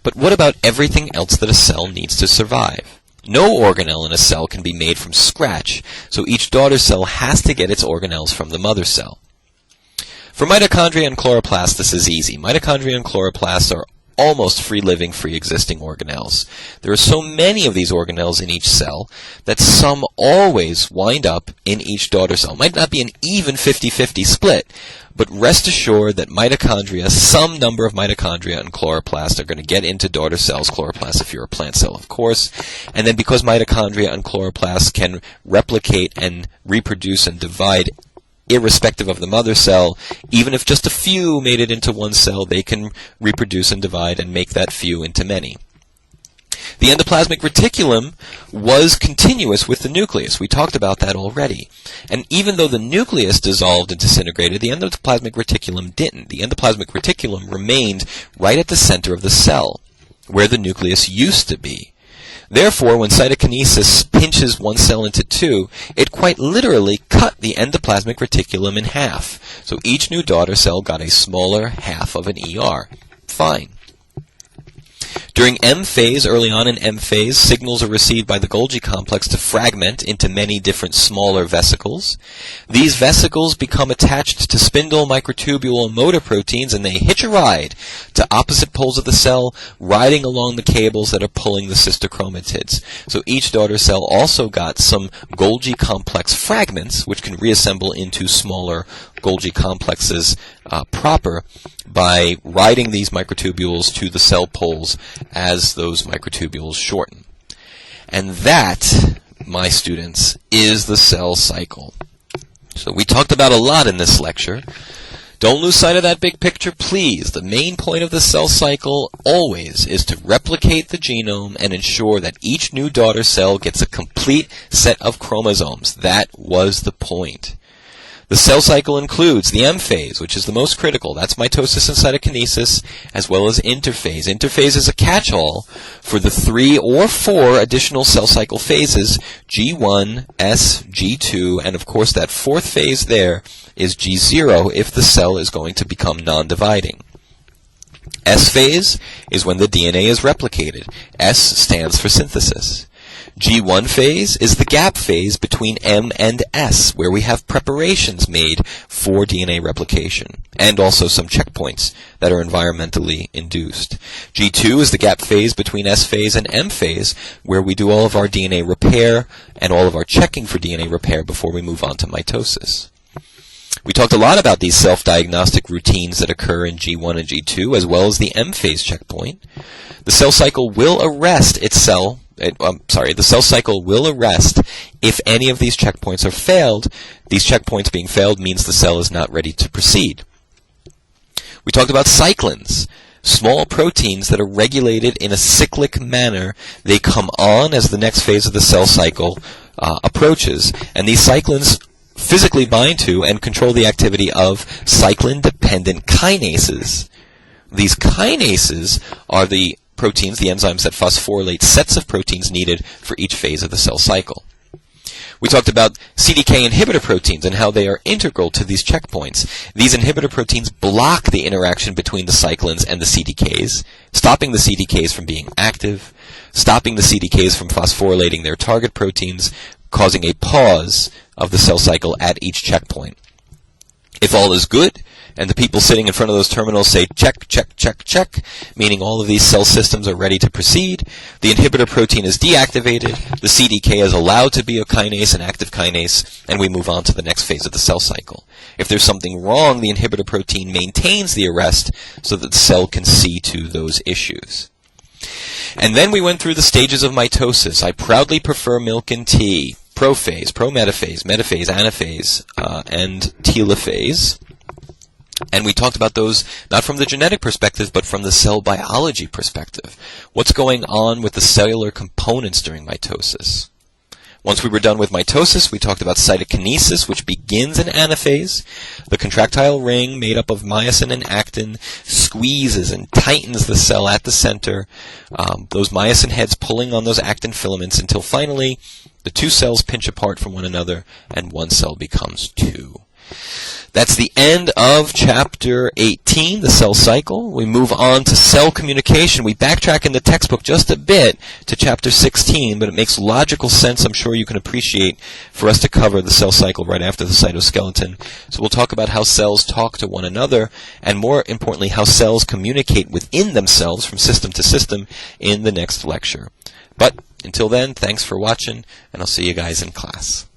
But what about everything else that a cell needs to survive? No organelle in a cell can be made from scratch, so each daughter cell has to get its organelles from the mother cell. For mitochondria and chloroplasts, this is easy. Mitochondria and chloroplasts are almost free-living, free-existing organelles. There are so many of these organelles in each cell that some always wind up in each daughter cell. It might not be an even 50-50 split, but rest assured that mitochondria, some number of mitochondria and chloroplasts are going to get into daughter cells, chloroplasts if you're a plant cell, of course. And then because mitochondria and chloroplasts can replicate and reproduce and divide irrespective of the mother cell, even if just a few made it into one cell, they can reproduce and divide and make that few into many. The endoplasmic reticulum was continuous with the nucleus. We talked about that already. And even though the nucleus dissolved and disintegrated, the endoplasmic reticulum didn't. The endoplasmic reticulum remained right at the center of the cell, where the nucleus used to be. Therefore, when cytokinesis pinches one cell into two, it quite literally cut the endoplasmic reticulum in half. So each new daughter cell got a smaller half of an ER. Fine. During M phase, early on in M phase, signals are received by the Golgi complex to fragment into many different smaller vesicles. These vesicles become attached to spindle, microtubule, and motor proteins, and they hitch a ride to opposite poles of the cell, riding along the cables that are pulling the sister chromatids. So each daughter cell also got some Golgi complex fragments, which can reassemble into smaller Golgi complexes proper by riding these microtubules to the cell poles as those microtubules shorten. And that, my students, is the cell cycle. So we talked about a lot in this lecture. Don't lose sight of that big picture, please. The main point of the cell cycle always is to replicate the genome and ensure that each new daughter cell gets a complete set of chromosomes. That was the point. The cell cycle includes the M phase, which is the most critical. That's mitosis and cytokinesis, as well as interphase. Interphase is a catch-all for the 3 or 4 additional cell cycle phases, G1, S, G2, and of course that fourth phase there is G0 if the cell is going to become non-dividing. S phase is when the DNA is replicated. S stands for synthesis. G1 phase is the gap phase between M and S, where we have preparations made for DNA replication, and also some checkpoints that are environmentally induced. G2 is the gap phase between S phase and M phase, where we do all of our DNA repair and all of our checking for DNA repair before we move on to mitosis. We talked a lot about these self-diagnostic routines that occur in G1 and G2, as well as the M phase checkpoint. The cell cycle will arrest the cell cycle will arrest if any of these checkpoints are failed. These checkpoints being failed means the cell is not ready to proceed. We talked about cyclins, small proteins that are regulated in a cyclic manner. They come on as the next phase of the cell cycle approaches, and these cyclins physically bind to and control the activity of cyclin-dependent kinases. These kinases are the proteins, the enzymes that phosphorylate sets of proteins needed for each phase of the cell cycle. We talked about CDK inhibitor proteins and how they are integral to these checkpoints. These inhibitor proteins block the interaction between the cyclins and the CDKs, stopping the CDKs from being active, stopping the CDKs from phosphorylating their target proteins, causing a pause of the cell cycle at each checkpoint. If all is good, and the people sitting in front of those terminals say check, check, check, check, meaning all of these cell systems are ready to proceed, the inhibitor protein is deactivated, the CDK is allowed to be a kinase, an active kinase, and we move on to the next phase of the cell cycle. If there's something wrong, the inhibitor protein maintains the arrest so that the cell can see to those issues. And then we went through the stages of mitosis. I proudly prefer milk and tea, prophase, prometaphase, metaphase, anaphase, and telophase. And we talked about those not from the genetic perspective, but from the cell biology perspective. What's going on with the cellular components during mitosis? Once we were done with mitosis, we talked about cytokinesis, which begins in anaphase. The contractile ring made up of myosin and actin squeezes and tightens the cell at the center, those myosin heads pulling on those actin filaments until finally the two cells pinch apart from one another and one cell becomes two. That's the end of Chapter 18, the cell cycle. We move on to cell communication. We backtrack in the textbook just a bit to Chapter 16, but it makes logical sense, I'm sure you can appreciate, for us to cover the cell cycle right after the cytoskeleton. So we'll talk about how cells talk to one another, and more importantly, how cells communicate within themselves from system to system in the next lecture. But until then, thanks for watching, and I'll see you guys in class.